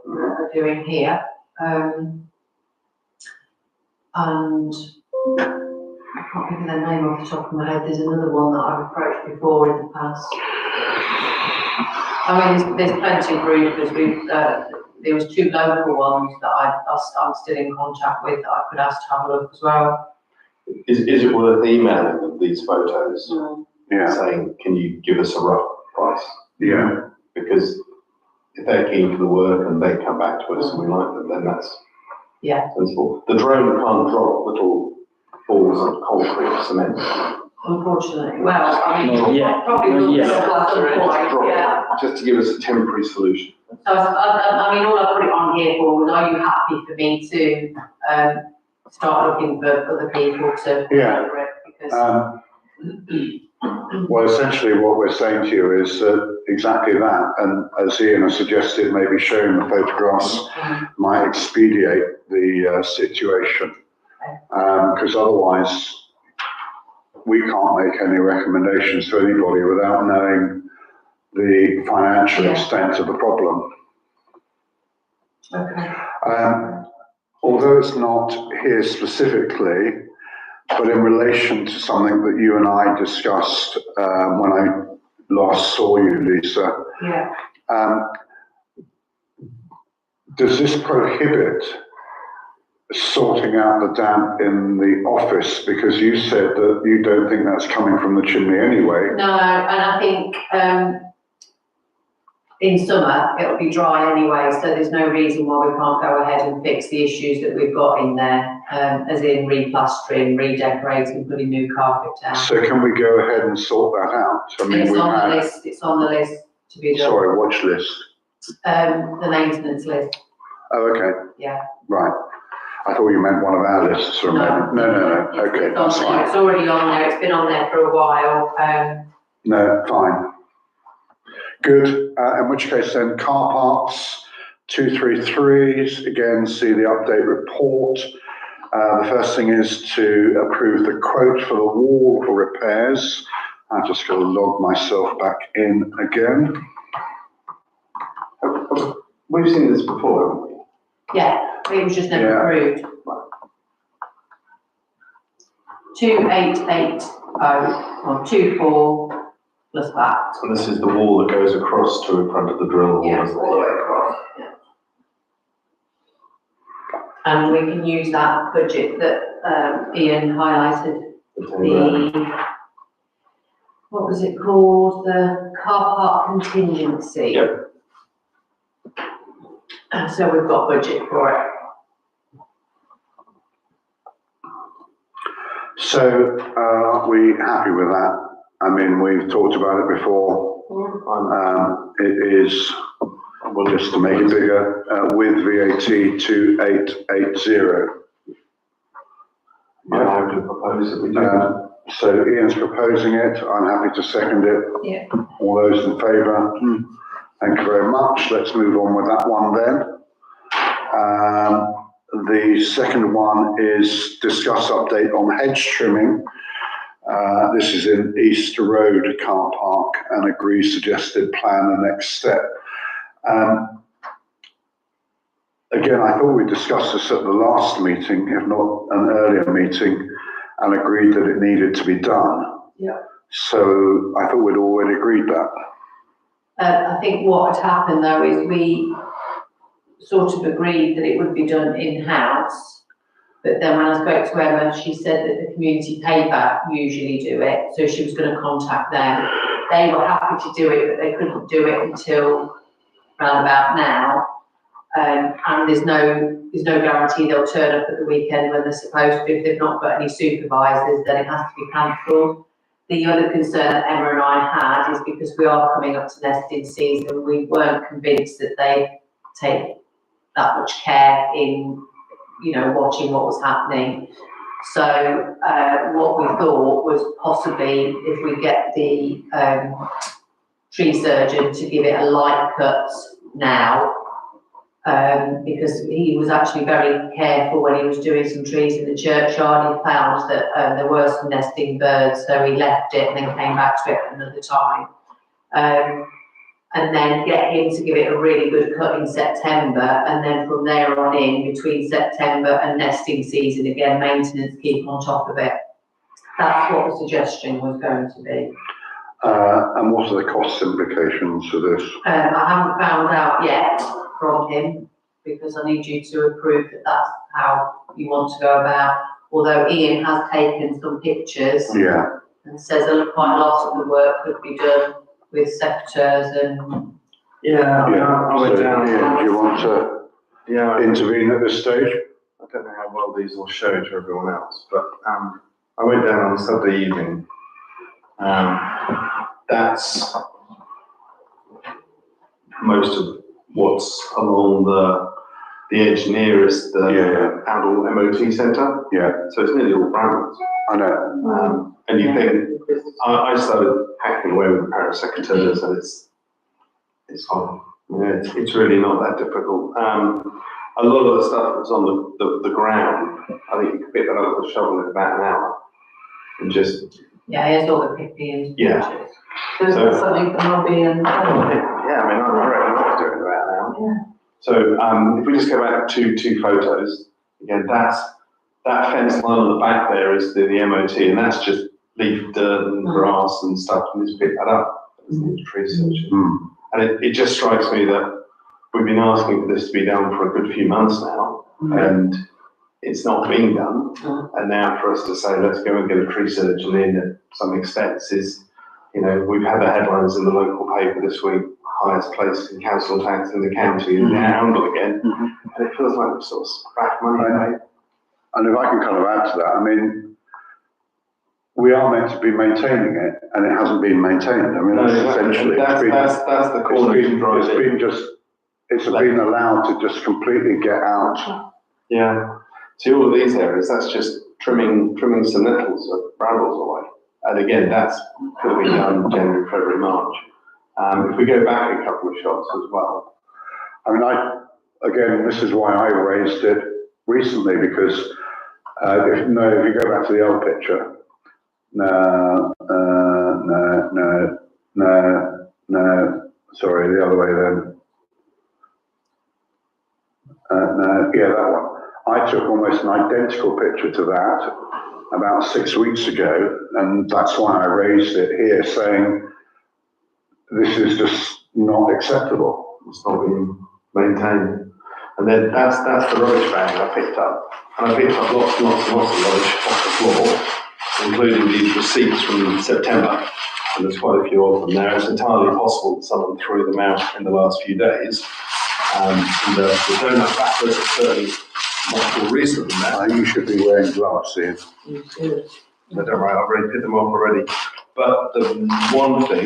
doing here, and I can't think of their name off the top of my head. There's another one that I've approached before in the past. I mean, there's plenty of roofers. there was 2 local ones that I'm still in contact with that I could ask to have a look as well. Is it worth emailing them these photos, Yeah, saying, can you give us a rough price? yeah. Because if they're keen for the work and they come back to us and we like them, then that's Yeah. sensible. The drone can't drop little balls of concrete or cement. Unfortunately, well, I mean, Well, yeah. probably will Yeah. at some point, yeah. Just to give us a temporary solution. So, I mean, all I put it on here for was, are you happy for me to, start looking for other people to Yeah. cover it? Because, Well, essentially what we're saying to you is exactly that, and as Ian has suggested, maybe showing the photographs might expedite the situation. Because otherwise, we can't make any recommendations to anybody without knowing the financial Yeah. extent of the problem. okay, Although it's not here specifically, but in relation to something that you and I discussed when I last saw you, Lisa, yeah. does this prohibit sorting out the damp in the office? Because you said that you don't think that's coming from the chimney anyway. No, and I think, in summer, it'll be dry anyway, so there's no reason why we can't go ahead and fix the issues that we've got in there, as in replastering, redecorating, putting new carpet down. So can we go ahead and sort that out? I mean, It's we've on the had, list, it's on the list to be done. sorry, watch list. The maintenance list, Oh, okay, yeah. right. I thought you meant one of our lists or maybe. No, okay, It's on that's there, fine. it's already on there, it's been on there for a while, No, fine. Good, in which case then car parks, 233s, again, see the update report. The first thing is to approve the quote for the wall repairs. I'm just going to log myself back in again. We've seen this before, haven't we? yeah, it was just never Yeah. approved. 2880, or 24 plus that. And this is the wall that goes across to in front of the drill hall, Yeah, isn't all the way it? across, yeah. And we can use that budget that Ian highlighted, the, what was it called, the car park contingency. Yep. And so we've got budget for it. So are we happy with that? I mean, we've talked about it before. It is, well, just to make it bigger, with VAT 2880. I'm happy to propose that we do that. So Ian's proposing it, I'm happy to second it. Yeah. All those in favour? Thank you very much, let's move on with that one then. The second one is discuss update on hedge trimming. This is in East Road car park and agree suggested plan and next step. Again, I thought we discussed this at the last meeting, if not an earlier meeting, and agreed that it needed to be done. Yeah. So I thought we'd already agreed that. I think what had happened though is we sort of agreed that it would be done in-house. But then when I spoke to Emma, she said that the community payback usually do it, so she was going to contact them. They were happy to do it, but they couldn't do it until around about now. And there's no guarantee they'll turn up at the weekend when they're supposed to. If they've not got any supervisors, then it has to be cancelled. The other concern that Emma and I had is because we are coming up to nesting season, we weren't convinced that they take that much care in, you know, watching what was happening. So what we thought was possibly if we get the tree surgeon to give it a light cut now, because he was actually very careful when he was doing some trees in the churchyard. He found that there were some nesting birds, so he left it and then came back to it another time. And then get him to give it a really good cut in September, and then from there on in, between September and nesting season, again, maintenance, keep on top of it. That's what the suggestion was going to be. And what are the cost implications of this? I haven't found out yet from him, because I need you to approve that that's how you want to go about. Although Ian has taken some pictures Yeah, and says quite a lot of the work could be done with secateurs and Yeah, yeah. I went So, down. Ian, do you want to Yeah, I intervene at this stage? don't know how well these will show to everyone else, but I went down on Saturday evening. That's most of what's along the edge nearest the Yeah. Oudle MOT centre. Yeah, So it's nearly all brambles. I know. And you think, I started hacking away with a pair of secateurs and it's fine. Yeah, it's really not that difficult. A lot of the stuff that's on the ground, I think you could pick that up with a shovel in about an hour and just, yeah, here's all the pictures. Yeah. So is that something for Robbie and? yeah, I mean, I reckon I could do it in about an hour. Yeah. So, if we just go back to two photos, again, that fence line on the back there is the MOT, and that's just leaf, dirt and grass and stuff, and just pick that up. It's tree search. Mm. And it just strikes me that we've been asking for this to be done for a good few months now, and it's not being done. And now for us to say, let's go and get a tree surgeon in at some expense is, you know, we've had the headlines in the local paper this week, highest place in council tax in the county, and now Oundle again. And it feels like we've sort of spat money away. And if I can kind of add to that, I mean, we are meant to be maintaining it, and it hasn't been maintained. I mean, that's essentially, That's the corner you can drive in. it's been allowed to just completely get out. Yeah. See, all of these areas, that's just trimming some nettles of brambles away. And again, that's could have been done January, February, March. If we go back a couple of shots as well. I mean, again, this is why I raised it recently, because if you go back to the old picture, no, sorry, the other way then. That one. I took almost an identical picture to that about 6 weeks ago, and that's why I raised it here, saying this is just not acceptable. It's not being maintained. And then that's the rubbish bag I picked up. And I picked up lots and lots of rubbish off the floor, including these receipts from September. And there's quite a few of them there. It's entirely possible that someone threw them out in the last few days. And the donut backers are certainly much more recent than that. You should be wearing gloves, Ian. You should. But don't worry, I've already picked them off already. But the one thing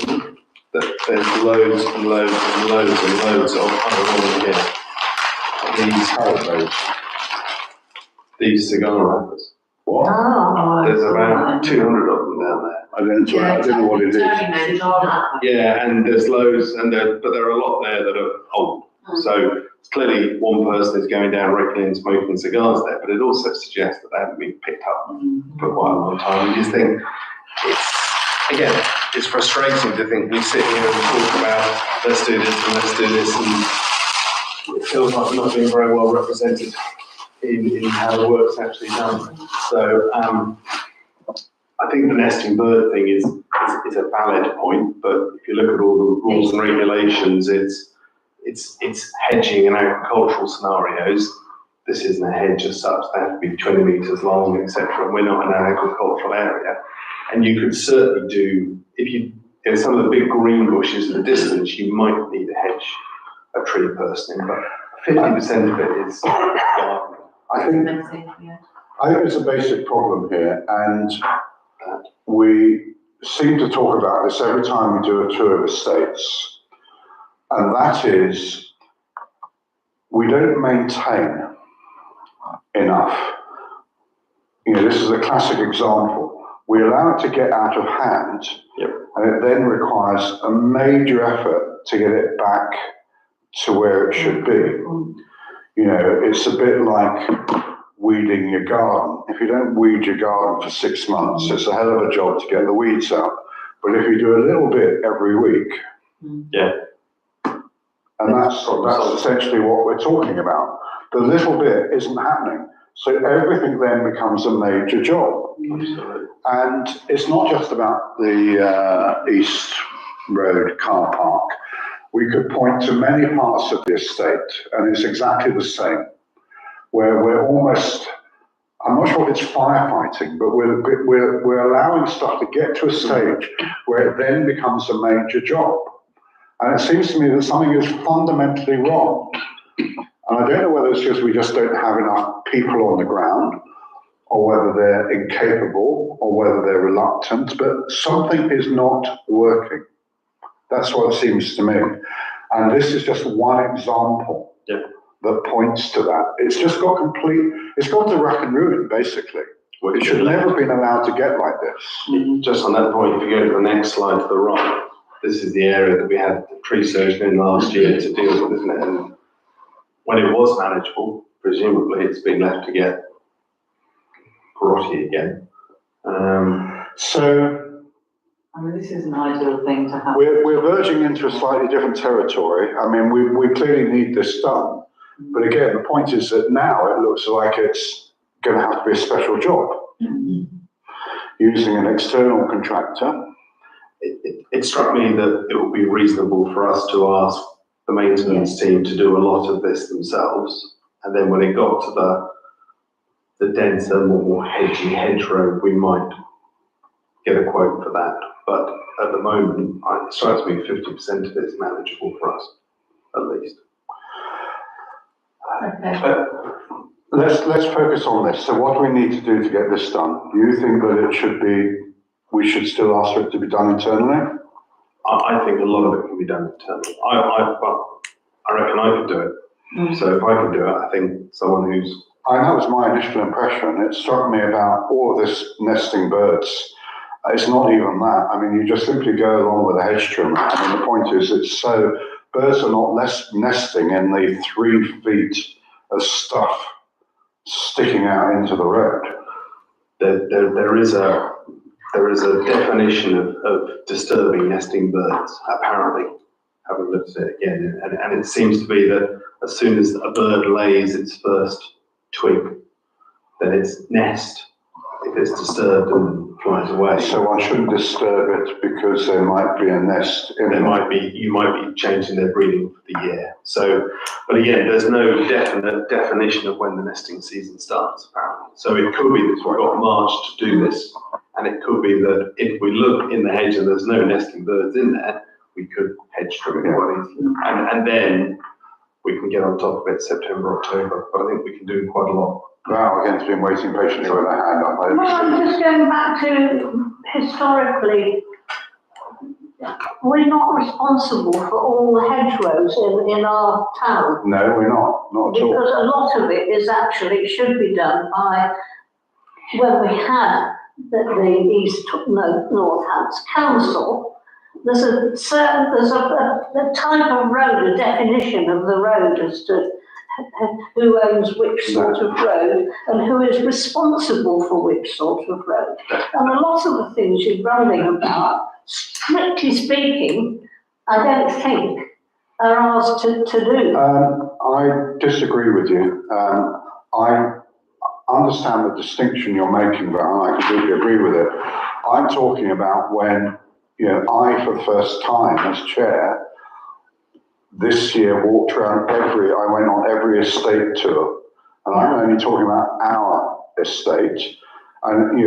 that there's loads and loads and loads and loads of under here. These cigar wrappers. What? Oh, There's about 200 of them down there. I don't know what it is. Tony mentioned that. Yeah, and there's loads, but there are a lot there that are old. So clearly one person is going down regularly and smoking cigars there, but it also suggests that they haven't been picked up for quite a long time. You just think, it's frustrating to think we sit here and talk about let's do this and let's do this, and it feels like we're not being very well represented in how the work's actually done. So I think the nesting bird thing is a valid point, but if you look at all the rules and regulations, it's hedging in agricultural scenarios. This isn't a hedge as such, they have to be 20 metres long, etc. And we're not in an agricultural area. And you could certainly do, if some of the big green bushes in the distance, you might need a hedge, a tree person, but 50% of it is gardening. I think there's a basic problem here, and we seem to talk about this every time we do a tour of estates. And that is, we don't maintain enough. You know, this is a classic example. We allow it to get out of hand, and it then requires a major effort to get it back to where it should be. You know, it's a bit like weeding your garden. If you don't weed your garden for 6 months, it's a hell of a job to get the weeds out. But if you do a little bit every week, and that's essentially what we're talking about. The little bit isn't happening. So everything then becomes a major job. Absolutely. And it's not just about the East Road car park. we could point to many parts of the estate, and it's exactly the same, where we're almost, I'm not sure if it's firefighting, but we're allowing stuff to get to a stage where it then becomes a major job. And it seems to me that something is fundamentally wrong. And I don't know whether it's because we just don't have enough people on the ground, or whether they're incapable, or whether they're reluctant, but something is not working. That's what it seems to me. And this is just one example that points to that. It's just got it's gone to rack and ruin, basically. It should never have been allowed to get like this. Just on that point, if you go to the next slide to the right, this is the area that we had the tree surgeon in last year to deal with, isn't it? And when it was manageable, presumably it's been left to get grotty again. So I mean, this is an ideal thing to have. we're verging into a slightly different territory. I mean, we clearly need this done. But again, the point is that now it looks like it's going to have to be a special job. Using an external contractor. It struck me that it would be reasonable for us to ask the maintenance team to do a lot of this themselves. And then when it got to the denser, more hedgy hedgerow, we might get a quote for that. But at the moment, it strikes me 50% of it is manageable for us, at least. Okay. Let's focus on this. So what do we need to do to get this done? Do you think that we should still ask for it to be done internally? I think a lot of it can be done internally. I reckon I could do it. So if I can do it, I think someone who's... And that was my initial impression. It struck me about all of this nesting birds. It's not even that. I mean, you just simply go along with a hedge trimmer. I mean, the point is, birds are not less nesting in the 3 feet of stuff sticking out into the road. There is a definition of disturbing nesting birds, apparently, having looked at it again. And it seems to be that as soon as a bird lays its first twig, then its nest, if it's disturbed and flies away. So I shouldn't disturb it because there might be a nest in it. You might be changing their breeding for the year. So, but again, there's no definite definition of when the nesting season starts, apparently. So it could be that we've got March to do this, and it could be that if we look in the hedge and there's no nesting birds in there, we could hedge trim it quite easily. And then we can get on top of it September, October. But I think we can do quite a lot. Val, again, has been waiting patiently with her hand up. Well, I'm just going back to historically, we're not responsible for all the hedgerows in our town. No, we're not at all. Because a lot of it is actually, should be done by, when we had the East Northants Council, there's a type of road, a definition of the road as to who owns which sort of road and who is responsible for which sort of road. And a lot of the things you're grumbling about, strictly speaking, I don't think are ours to do. I disagree with you. I understand the distinction you're making, but I completely agree with it. I'm talking about when, I, for the first time as chair, this year walked around I went on every estate tour, and I'm only talking about our estate. And,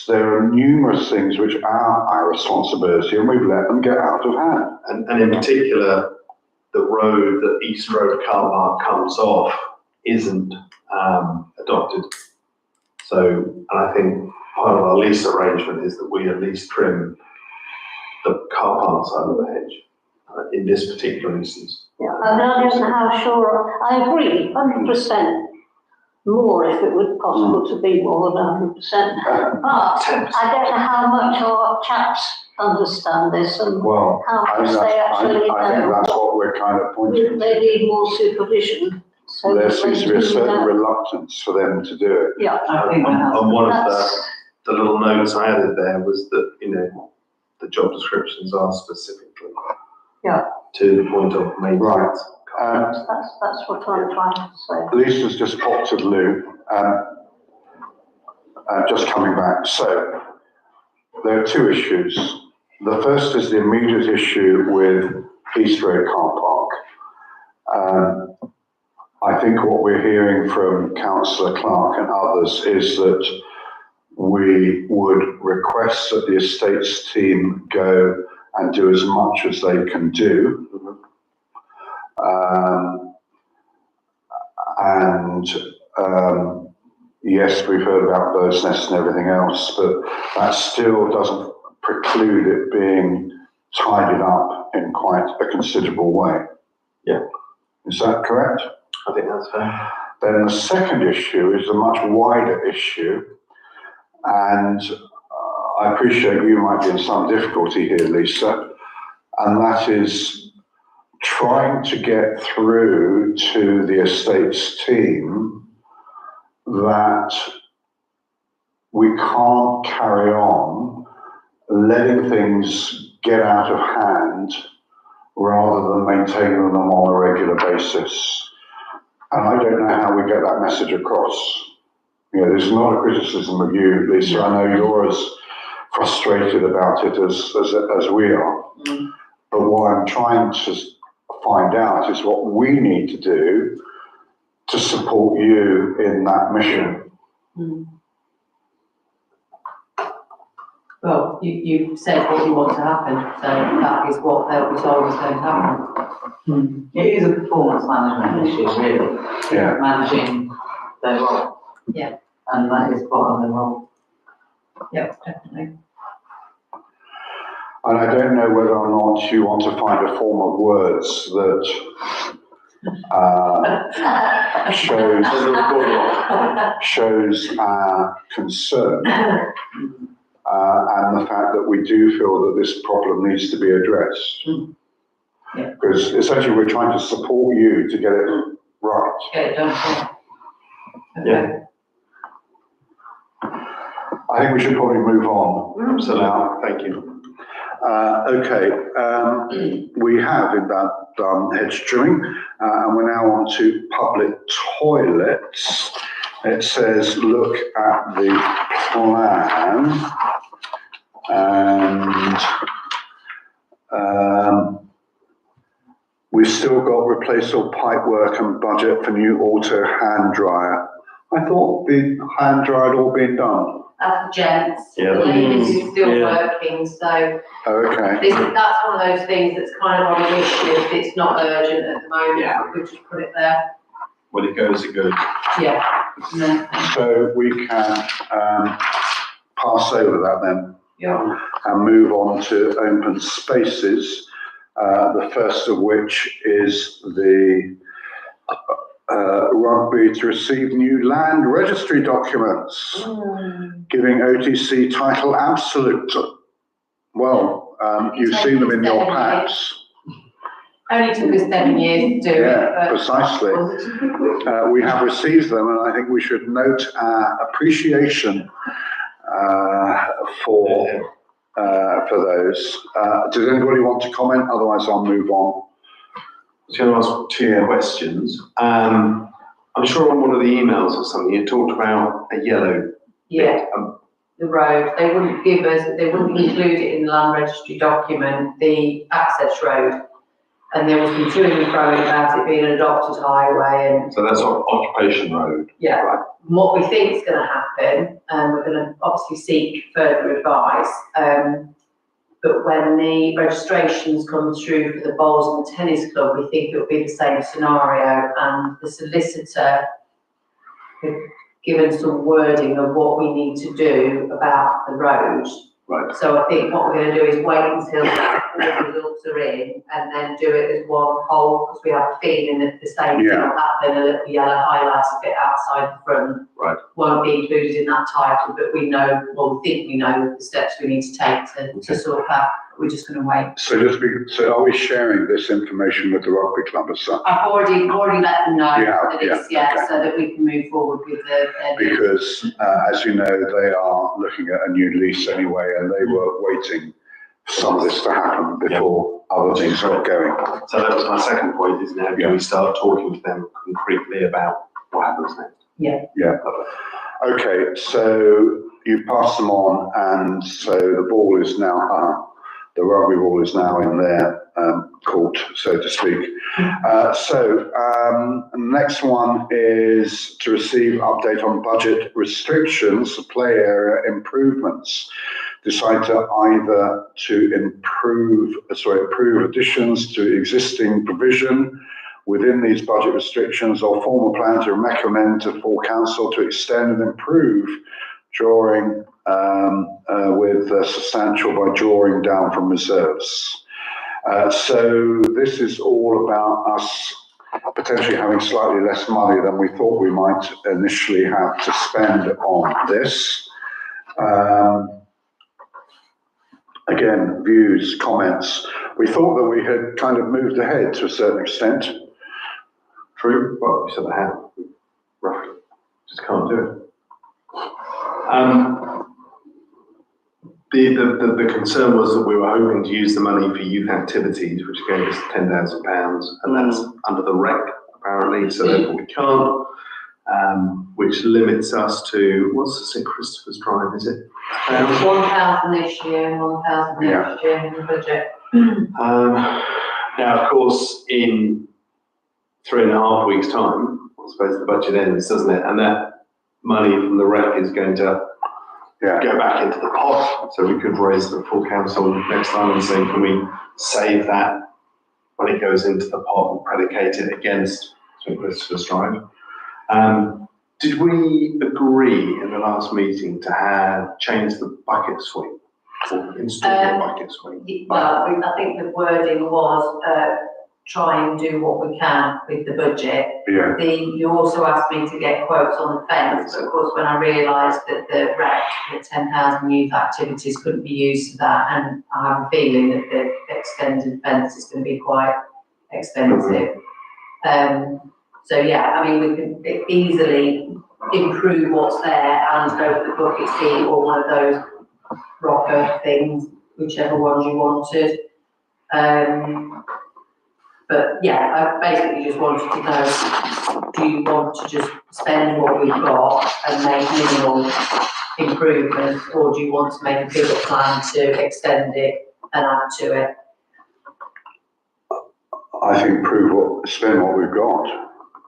there are numerous things which are our responsibility, and we've let them get out of hand. And in particular, the road that East Road car park comes off isn't adopted. So, and I think part of our lease arrangement is that we at least trim the car park side of the hedge in this particular instance. Yeah, I don't know how sure, I agree, 100% more if it were possible to be more than 100%. But I don't know how much our chaps understand this and how much they actually I think that's what we're kind of pointing to. They need more supervision. So there seems to be a certain reluctance for them to do it. Yeah. I think And one of the little notes I added there was that, the job descriptions are specifically to the point of maintenance. Right. That's what I'm trying to say. Lisa's just popped to the loo, just coming back. So there are 2 issues. The first is the immediate issue with East Road car park. I think what we're hearing from Councillor Clark and others is that we would request that the estates team go and do as much as they can do. Yes, we've heard about bird's nests and everything else, but that still doesn't preclude it being tidied up in quite a considerable way. Yeah. Is that correct? I think that's fair. Then the second issue is a much wider issue, and I appreciate you might be in some difficulty here, Lisa, and that is trying to get through to the estates team that we can't carry on letting things get out of hand rather than maintaining them on a regular basis. And I don't know how we get that message across. You know, there's not a criticism of you, Lisa. I know you're as frustrated about it as we are. But what I'm trying to find out is what we need to do to support you in that mission. Well, you said what you want to happen, so that is what they'll be told is going to happen. It is a performance management issue, really. Yeah. Managing their role. Yeah. And that is part of their role. Yep, definitely. And I don't know whether or not you want to find a form of words that shows our concern and the fact that we do feel that this problem needs to be addressed. Yeah. Because essentially we're trying to support you to get it right. Get it done. Yeah. Okay. Yeah. I think we should probably move on. Absolutely. Thank you. We have in that done hedge trimming, and we're now on to public toilets. It says look at the plan, and we've still got replace all pipe work and budget for new auto hand dryer. I thought the hand dryer had all been done. That's the gents, Yeah, the ladies is still yeah. working, so Okay. that's one of those things that's kind of on a wish list. It's not urgent at the moment, Yeah. but we've just put it there. When it goes, it goes. Yeah. No. So we can pass over that then Yeah. and move on to open spaces. The first of which is the Rugby to receive new land registry documents, giving OTC title absolute. Well, you've seen them in your packs. Only took us 7 years to do Yeah, it, but. precisely. We have received them, and I think we should note our appreciation for those. Does anybody want to comment? Otherwise, I'll move on. I was going to ask two questions. I'm sure on one of the emails or something, you talked about a yellow. Yeah, the road, they wouldn't give us, they wouldn't include it in the land registry document, the access road. And there was some to and fro about it being an adopted highway and. So that's Occupation Road. Yeah, right. What we think is going to happen, and we're going to obviously seek further advice, but when the registrations come through for the bowls and tennis club, we think it'll be the same scenario, and the solicitor has given some wording of what we need to do about the road. Right. So I think what we're going to do is wait until all the results are in and then do it as one whole, because we have a feeling that the same thing will happen, a little yellow highlighted bit outside the front. Right. Won't be included in that title, but we know, well, we think we know the steps we need to take to sort that. We're just going to wait. So are we sharing this information with the rugby club as such? I've already let them know Yeah, that it's, okay. so that we can move forward with Because, as you know, they are looking at a new lease anyway, and they were waiting for some of this to happen before other things got going. So that was my second point, isn't it? Can we start talking to them concretely about what happens next? Yeah. Okay, so you pass them on, and so the ball is now the rugby ball is now in their court, so to speak. Next one is to receive update on budget restrictions, play area improvements. Decide to either to approve additions to existing provision within these budget restrictions, or form a plan to recommend to full council to extend and improve drawing with substantial by drawing down from reserves. So this is all about us potentially having slightly less money than we thought we might initially have to spend on this. Again, views, comments. We thought that we had kind of moved ahead to a certain extent. True, well, we sort of have, roughly, just can't do it. The concern was that we were hoping to use the money for youth activities, which gave us £10,000, and that's under the rec apparently, so therefore we can't, which limits us to, what's the St Christopher's Drive, is it? 1,000 this year and 1,000 next year in the budget. Now, of course, in 3.5 weeks' time, I suppose the budget ends, doesn't it? And that money from the rec is going to go back into the pot, so we could raise the full council next time and say, can we save that when it goes into the pot and predicate it against St Christopher's Drive? Did we agree in the last meeting to have changed the bucket swing, or install the bucket swing? Well, I think the wording was try and do what we can with the budget. Yeah. You also asked me to get quotes on the fence, but of course when I realised that the rec, the 10,000 youth activities couldn't be used for that, and I have a feeling that the extended fence is going to be quite expensive. So yeah, I mean, we can easily improve what's there and go for the bucket seat or one of those rocker things, whichever ones you wanted. But yeah, I basically just wanted to know, do you want to just spend what we've got and make minimal improvements, or do you want to make a bigger plan to extend it and add to it? I think spend what we've got.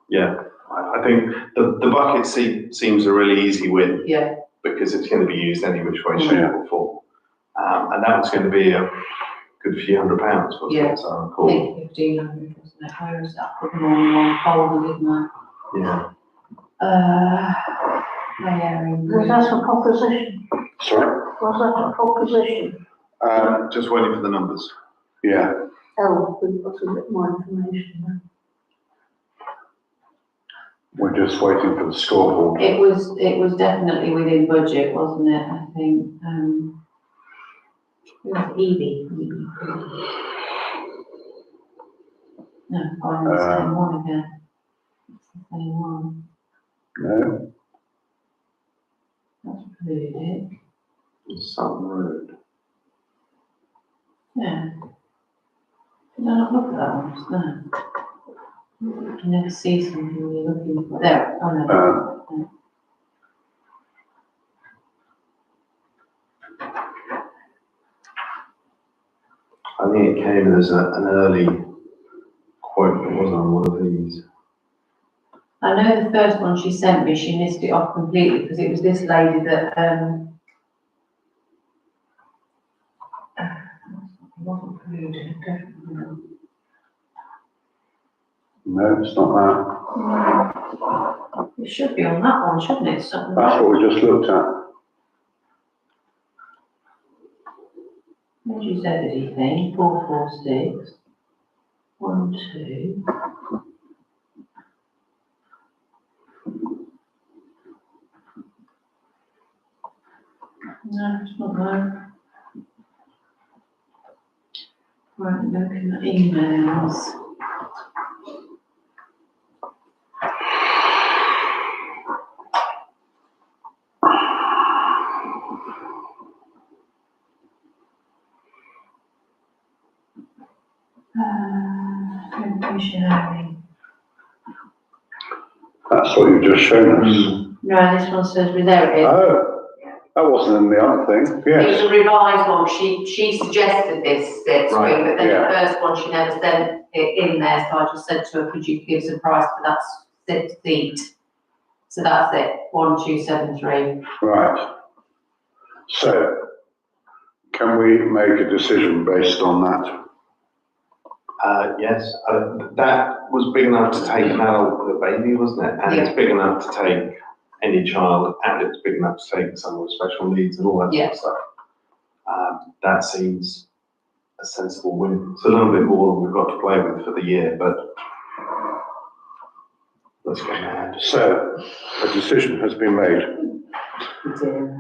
Yeah, I think the bucket seat seems a really easy win. Yeah. Because it's going to be used any which way, shape or form. And that was going to be a good few £100, wasn't it? So I I recall. think 1,500, wasn't it? Where was that? Put them all in one folder, didn't Yeah. I? Was that a proposition? Sorry? Was that a proposition? Just waiting for the numbers. Yeah. Oh, we've got a bit more information then. We're just waiting for the scoreboard. It was definitely within budget, wasn't it? I think, it was Evie. No, I'm the same one again. It's the same one. No. That's included. Sutton Road. Yeah. Did I not look at that one just now? You can never see something when you're looking for. There, oh no. I think it came as an early quote that wasn't on one of these. I know the first one she sent me, she missed it off completely because it was this lady that, wasn't included, definitely not. No, it's not that. It should be on that one, shouldn't it? Something That's what we just looked at. what you said, did he think? 446. 1, 2. No, it's not there. Right, looking at emails. Sharing. That's what you've just shown us. No, this one says, there it is. Oh, That wasn't in the other thing, It was yes. a revised one, she suggested this swing, Right, but then yeah. the first one, she never sent it in there, so I just said to her, could you give us a price for that seat? So that's it, 1273. Right. So, can we make a decision based on that? Yes, that was big enough to take an adult with a baby, wasn't it? And it's big enough to take any child, and it's big enough to take someone with special needs and all that sort of stuff. That seems a sensible win. It's a little bit more than we've got to play with for the year, but let's go ahead. So, a decision has been made.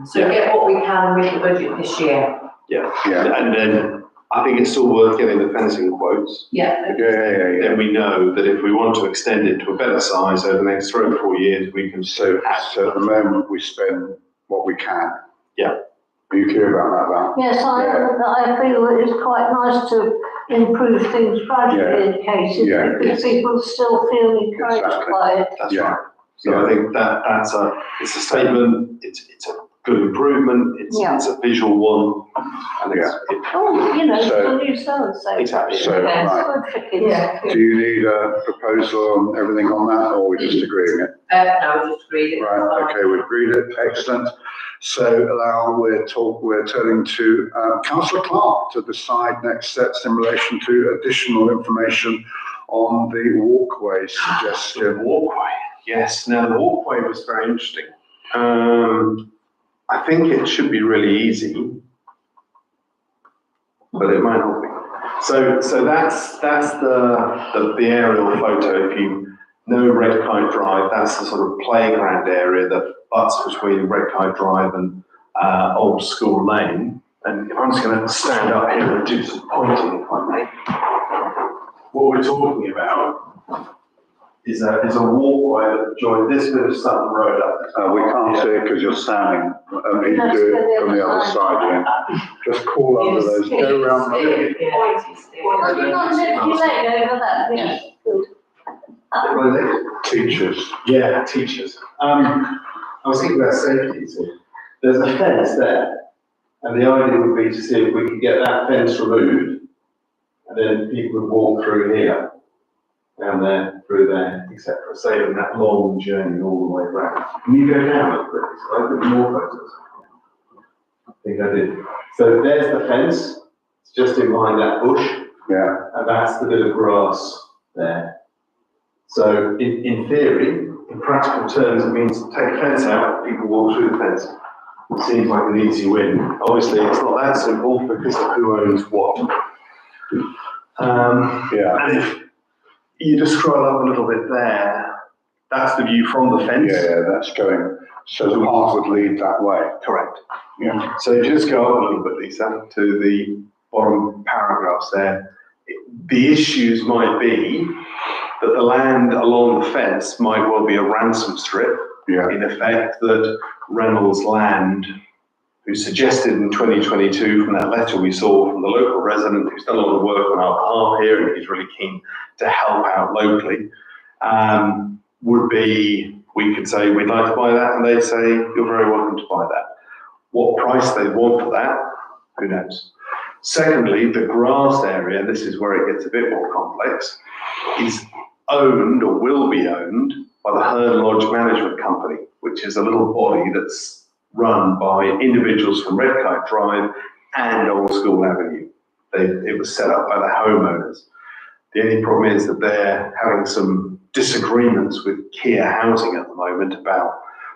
So get what we can with the budget this year. Yeah, Yeah. and then I think it's still worth getting the fencing quotes. Yeah. Yeah. Then we know that if we want to extend it to a better size over the next 3 or 4 years, we can So at the moment, we spend what we can. Yeah. Are you clear about that, Val? Yes, I feel that it's quite nice to improve things gradually in cases Yeah, because people still feel encouraged Exactly. by it. That's Yeah. right. So I think that's it's a statement, it's a good improvement, Yeah. it's a visual one, and it's, Oh, you know, So- the new so-and-so. Exactly. So, Yeah. right. Good for kids. Yeah. Do you need a proposal on everything on that, or are we just agreeing it? No, just read it. Right, okay, we've agreed it, excellent. So now we're turning to Councillor Clark to decide next steps in relation to additional information on the walkway The suggestion. walkway, yes, now the walkway was very interesting. I think it should be really easy, but it might not be. So that's the aerial photo. If you know Red Kite Drive, that's the sort of playground area that butts between Red Kite Drive and Old School Lane. And if I'm just going to stand up here and do some pointing, if I may. What we're talking about is a walkway that joins this bit of Sutton Road up. We can't see it because you're standing, you Let's do go it from the other side, yeah. Just call under those, go round. Well, you're not lifting your leg over that, yes, good. Teachers. Yeah, teachers. I was thinking about safety. So there's a fence there, and the idea would be to see if we could get that fence removed, and then people would walk through here, down there, through there, etc., saving that long journey all the way around. Can you go down a bit? I took more photos. I think I did. So there's the fence. It's just in behind that bush, Yeah, and that's the bit of grass there. So in theory, in practical terms, it means take a fence out, people walk through the fence. It seems like an easy win. Obviously, it's not that simple because of who owns what. yeah, And if you just scroll up a little bit there, that's the view from the fence. yeah, that's going, so the path would lead that way. Correct. Yeah, So if you just go up a little bit, Lisa, to the bottom paragraphs there, the issues might be that the land along the fence might well be a ransom strip, yeah, in effect, that Reynolds Land, who suggested in 2022 from that letter we saw from the local resident who's done a lot of work on our behalf here and he's really keen to help out locally, would be, we could say, we'd like to buy that, and they'd say, you're very welcome to buy that. What price they want for that, who knows? Secondly, the grassed area, this is where it gets a bit more complex, is owned or will be owned by the Herne Lodge Management Company, which is a little body that's run by individuals from Red Kite Drive and Old School Avenue. It was set up by the homeowners. The only problem is that they're having some disagreements with Kia Housing at the moment about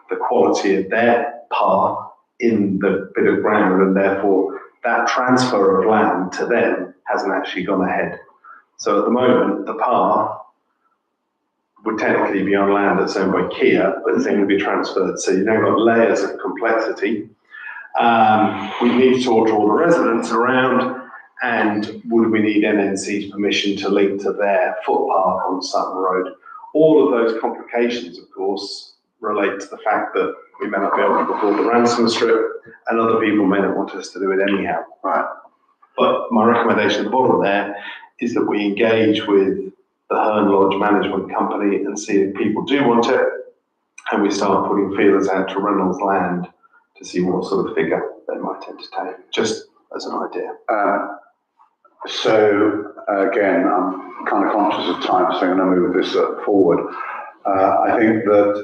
the quality of their path in the bit of ground, and therefore that transfer of land to them hasn't actually gone ahead. So at the moment, the path would technically be on land that's owned by Kia, but it's going to be transferred. So you've now got layers of complexity. We need to talk to all the residents around, and would we need NNC's permission to link to their footpath on Sutton Road? All of those complications, of course, relate to the fact that we may not be able to afford the ransom strip, and other people may not want us to do it anyhow. right, But my recommendation at the bottom there is that we engage with the Herne Lodge Management Company and see if people do want it, and we start putting feelers out to Reynolds Land to see what sort of figure they might entertain, just as an idea. So again, I'm kind of conscious of time, so I'm going to move this forward. I think that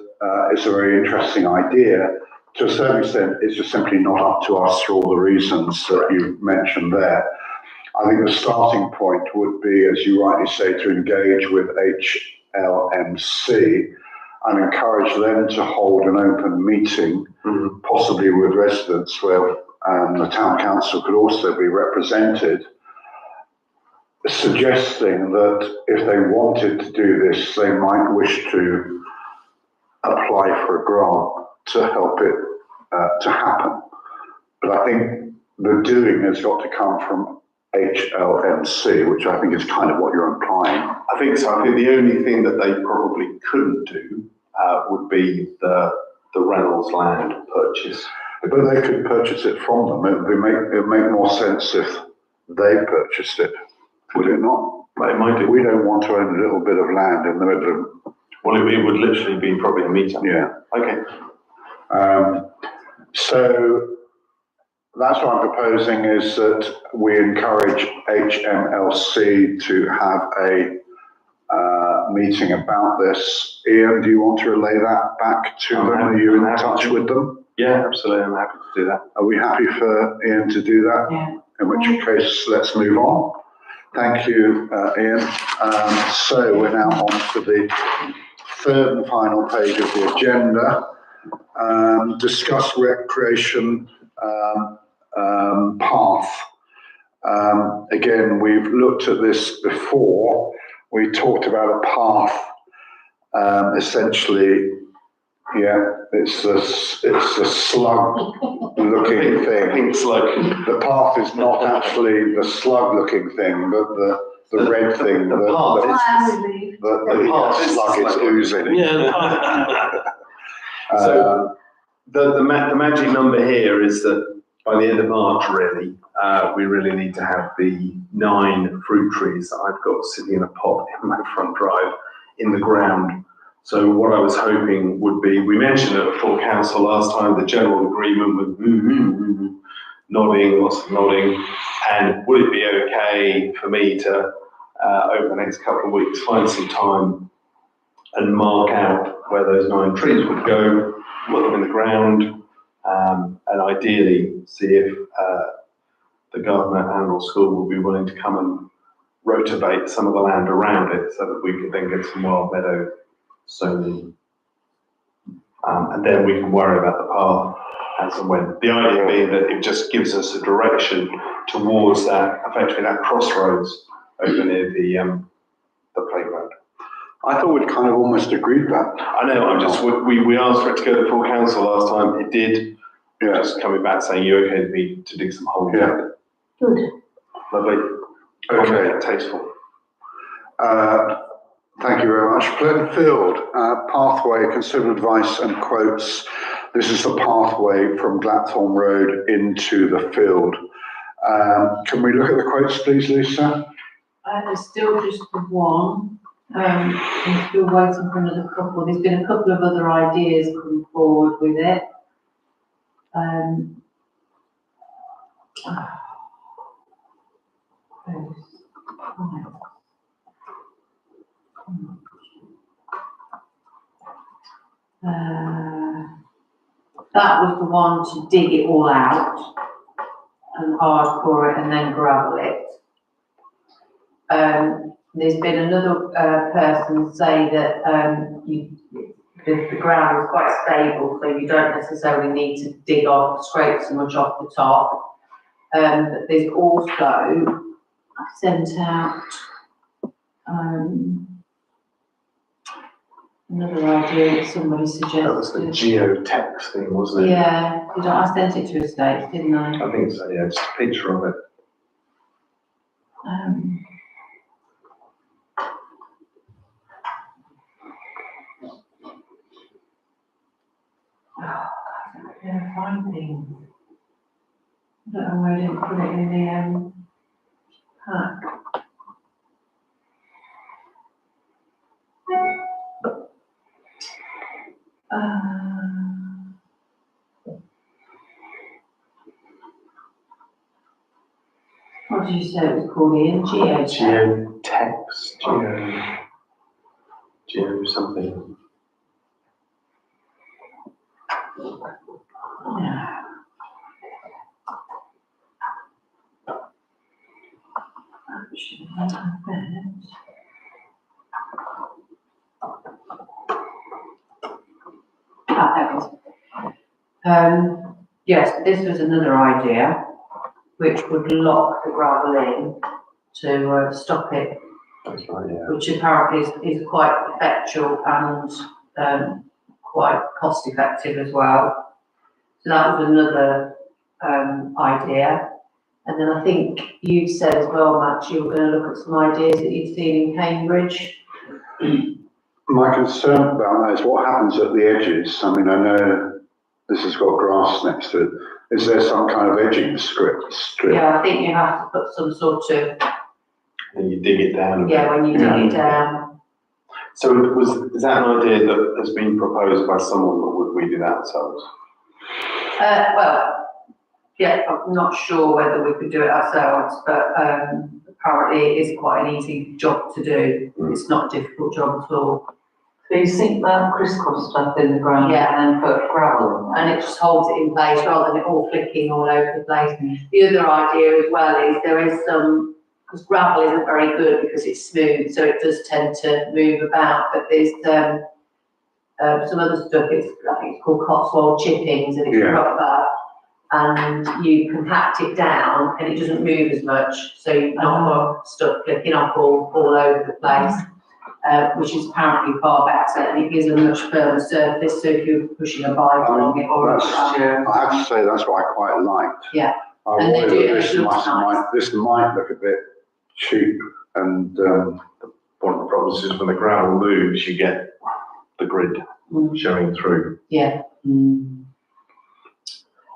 it's a very interesting idea. To a certain extent, it's just simply not up to us for all the reasons that you mentioned there. I think the starting point would be, as you rightly say, to engage with HLMC and encourage them to hold an open meeting, possibly with residents, where the town council could also be represented, suggesting that if they wanted to do this, they might wish to apply for a grant to help it to happen. But I think the doing has got to come from HLMC, which I think is kind of what you're implying. I think so. I think the only thing that they probably couldn't do would be the Reynolds land purchase. But they could purchase it from them. It would make more sense if they purchased it, would it not? It might do. We don't want to own a little bit of land in the middle of... Well, it would literally be probably a meter. Yeah. Okay. So that's what I'm proposing, is that we encourage HMLC to have a meeting about this. Ian, do you want to relay that back to them? Are you in touch with them? Yeah, absolutely. I'm happy to do that. Are we happy for Ian to do that? Yeah. In which case, let's move on. Thank you, Ian. So we're now on to the third and final page of the agenda. Discuss recreation path. Again, we've looked at this before. We talked about a path, essentially. Yeah, it's a slug-looking thing. Pink slug. The path is not actually the slug-looking thing, but the red thing. The path The slug is oozing. Yeah. So the magic number here is that by the end of March, really, we really need to have the 9 fruit trees that I've got sitting in a pot in my front drive in the ground. So what I was hoping would be, we mentioned at the full council last time, the general agreement with nodding, lots of nodding, and would it be okay for me to, over the next couple of weeks, find some time and mark out where those 9 trees would go, put them in the ground, and ideally see if the government and or school will be willing to come and rotivate some of the land around it so that we could then get some wild meadow sown in. And then we can worry about the path as and when. The idea being that it just gives us a direction towards that, effectively that crossroads over near the playground. I thought we'd kind of almost agreed that. I know, we asked for it to go to full council last time, it did. Yeah. Just coming back saying, you okay with me to dig some holes? Yeah. Good. Lovely. Okay. Tasteful. Thank you very much. Glenfield, pathway, consider advice and quotes. This is the pathway from Glatthorne Road into the field. Can we look at the quotes, please, Lisa? There's still just the one. I'm still waiting for another couple. There's been a couple of other ideas come forward with it. That was the one to dig it all out and hardcore it and then gravel it. There's been another person say that the ground is quite stable, so you don't necessarily need to dig off, scrape so much off the top. But there's also, I sent out another idea that somebody suggested. That was the geotex thing, wasn't it? Yeah, I sent it to Estates, didn't I? I think so, yeah, just a picture of it. I can't find things. I don't know why I didn't put it in the pack. What did you say it was called, Ian? Geotech? Geotex, geo something. There it is. Yes, this was another idea, which would lock the gravel in to stop it, That's right, yeah. which apparently is quite effectual and quite cost effective as well. So that was another idea. And then I think you said as well, Matt, you were going to look at some ideas that you'd seen in Cambridge. My concern about that is what happens at the edges. I mean, I know this has got grass next to it. Is there some kind of edging strip? Yeah, I think you have to put some sort of, And you dig it down. yeah, when you dig it down. So is that an idea that has been proposed by someone, or would we do that ourselves? Well, yeah, I'm not sure whether we could do it ourselves, but apparently it is quite an easy job to do. It's not a difficult job at all. So you sink that crisscross stuff in the ground Yeah. and then put gravel on And it just holds it in place rather than it all flicking all over the place. The other idea as well is there is some, because gravel isn't very good because it's smooth, so it does tend to move about, but there's some other stuff, I think it's called Cotswold chippings, and it's Yeah. rubber, and you compact it down and it doesn't move as much, so you've not got stuff flicking off all over the place. Which is apparently far better, and it gives a much firmer surface, so if you're pushing a bike along it or I have to say, that's what I quite liked. Yeah. I And they worry do that it, this it looks might, nice. this might look a bit cheap and, One of the problems is when the gravel moves, you get the grid showing through. yeah.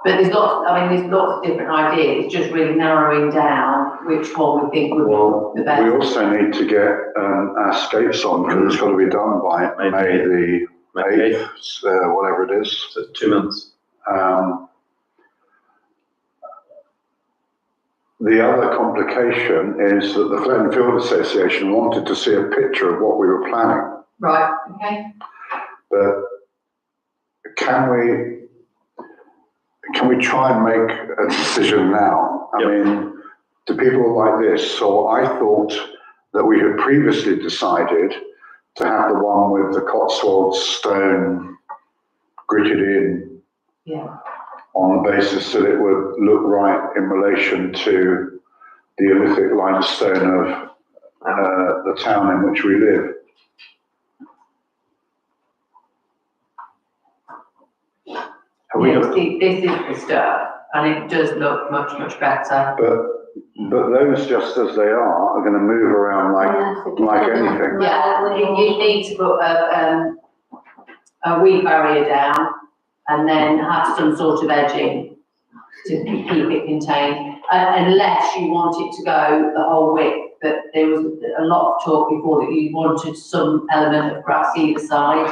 But there's lots of different ideas, it's just really narrowing down which one we think would well, be the we best. also need to get, our skates on, because it's got to be done by May the Maybe 8th, whatever it is. so 2 months. The other complication is that the Fletton Field Association wanted to see a picture of what we were planning, Right, okay, but can we try and make a decision now? I mean, to people like this, so I thought that we had previously decided to have the one with the Cotswold stone gritted in yeah, on the basis that it would look right in relation to the Olithic limestone of the town in which we live. Have we yeah, got, see, this is the stuff, and it does look much, much better. But those, just as they are going to move around like anything. Yeah, you need to put a weed barrier down and then have some sort of edging to keep it contained, unless you want it to go the whole width. But there was a lot of talk before that you wanted some element of grass either side.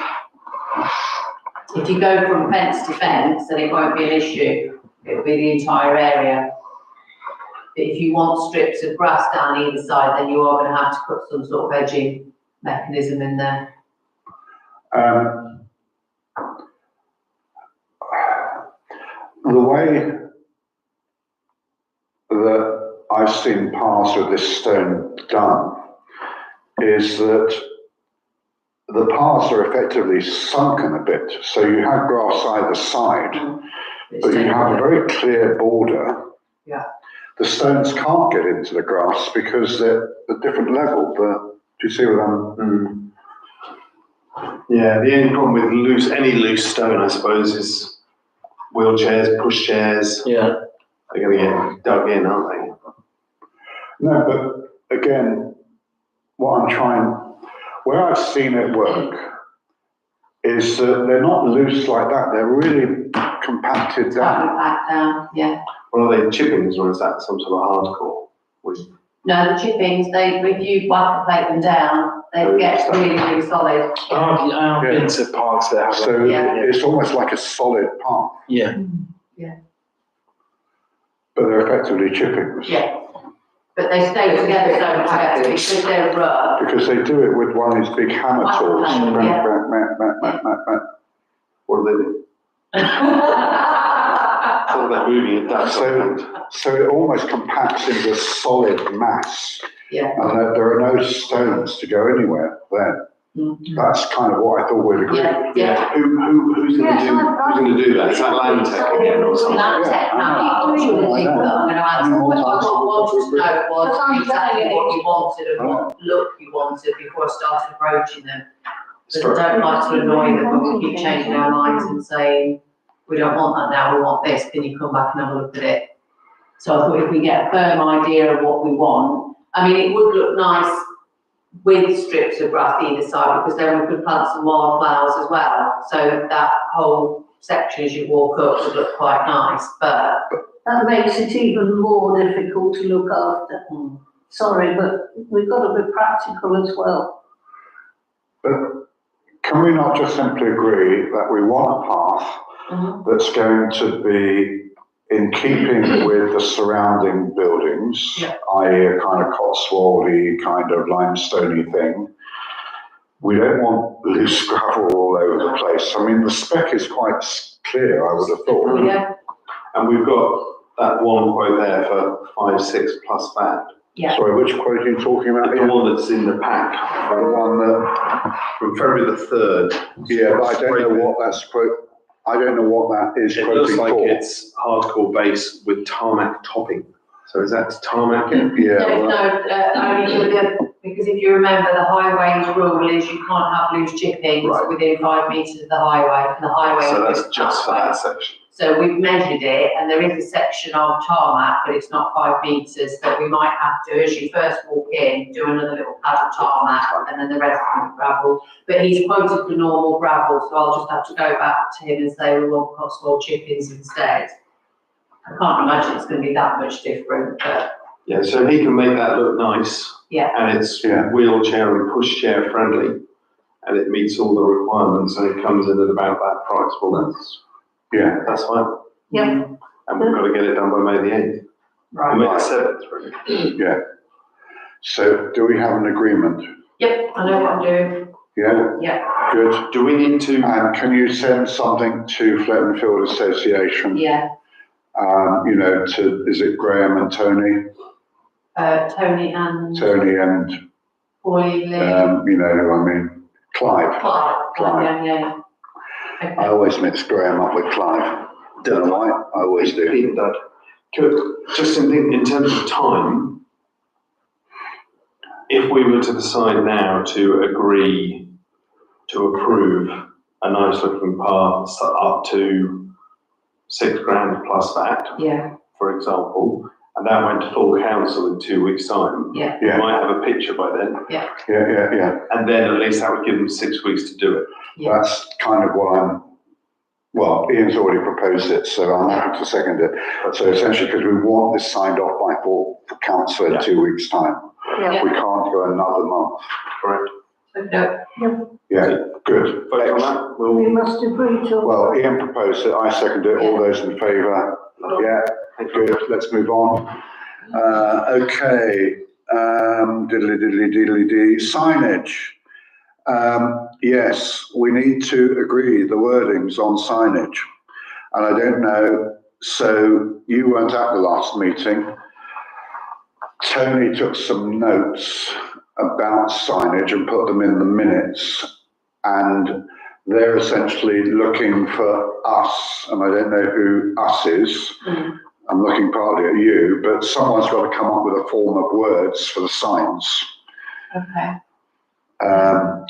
If you go from fence to fence, then it won't be an issue, it'll be the entire area. But if you want strips of grass down either side, then you are going to have to put some sort of edging mechanism in there. The way that I've seen paths with this stone done is that the paths are effectively sunken a bit, so you have grass either side, but you have a very clear border. Yeah. The stones can't get into the grass because they're at a different level, but do you see what I'm... yeah, the only problem with any loose stone, I suppose, is wheelchairs, pushchairs. Yeah. They're going to get dug in, aren't they? No, but again, where I've seen it work is that they're not loose like that, they're really compacted Tightly down. packed down, yeah. Or are they chippings, or is that some sort of hardcore? No, the chippings, if you plate them down, they get really, really solid. I've been to parks that have. So Yeah. it's almost like a solid path, Yeah. but they're effectively chippings. Yeah. But they stay together, don't they, because they're rough. Because they do it with one of these big hammer tools. Yeah. What do they do? So they're moving it down. So it almost compacts into a solid mass. Yeah. And there are no stones to go anywhere then. Mhm. That's kind of what I thought we'd agreed. Yeah. Who's gonna do that? Is that land tech again or something? Land tech, now, I'm sure the thing that I'm going to answer, what I wanted to know was exactly what you wanted and what look you wanted before I started approaching them. Because I don't like to annoy them when we keep changing our minds and saying, we don't want that now, we want this, can you come back and have a look at it? So I thought if we get a firm idea of what we want, I mean, it would look nice with strips of grass either side, because then we could plant some wildflowers as well. So that whole section as you walk up would look quite nice, but. That makes it even more difficult to look after. Sorry, but we've got to be practical as well. But can we not just simply agree that we want a path that's going to be in keeping with the surrounding buildings, Yeah. i.e. a kind of Cotswoldy kind of limestoney thing? We don't want loose gravel all over the place. I mean, the spec is quite clear, I would have thought. Oh, yeah, And we've got that one quote there for 5/6 plus VAT. yeah. Sorry, which quote are you talking about The here? one that's in the pack The one that, from February the 3rd. yeah, but I don't know what that's I don't know what that is It looks quoting like for. it's hardcore base with tarmac topping. So is that tarmac it? Yeah, No, well, only with because if you remember, the highway's rule is you can't have loose chippings Right. within 5 metres of the highway, and the highway. So that's is just for that way. that section. So we've measured it, and there is a section of tarmac, but it's not 5 metres, that we might have to, as you first walk in, do another little pad of tarmac, and then the rest of the gravel. But he's quoted for normal gravel, so I'll just have to go back to him and say we want Cotswold chippings instead. I can't imagine it's going to be that much different, but Yeah, so he can make that look nice. Yeah. And it's Yeah. wheelchair and pushchair friendly. And it meets all the requirements and it comes in at about that price. Well, that's fine. Yeah. And we've got to get it done by May the 8th. right. May the 7th, really. yeah. So do we have an agreement? Yep, I know what I'm doing. Yeah, Yeah, good. Do we need to, And can you send something to Fletton Field Association? yeah. You know, is it Graham and Tony? Tony and Tony and, Paulie Lee. you know who I mean? Clive. Clive, yeah. I Okay. always mix Graham up with Clive. Don't know why, I always do. Peter Dud, just in terms of time, if we were to decide now to agree to approve a nice looking path up to £6,000 plus VAT, Yeah, for example, and that went to full council in 2 weeks' time, yeah, we Yeah, might have a picture by then, yeah, and then at least that would give them 6 weeks to do it. yeah. That's kind of what well, Ian's already proposed it, so I'm happy to second it. So essentially, because we want this signed off by for council in Yeah. 2 weeks' time. Yeah. We can't go another month. Correct. Okay. Yeah, good. Vote on that, We we'll, must agree to. Well, Ian proposed it, I second it, all those in favour? Yeah, good, let's move on. Okay, diddly-diddly-diddly-dee, signage. Yes, we need to agree the wordings on signage. And I don't know, so you weren't at the last meeting. Tony took some notes about signage and put them in the minutes. And they're essentially looking for us, and I don't know who us is. I'm looking partly at you, but someone's got to come up with a form of words for the signs. Okay.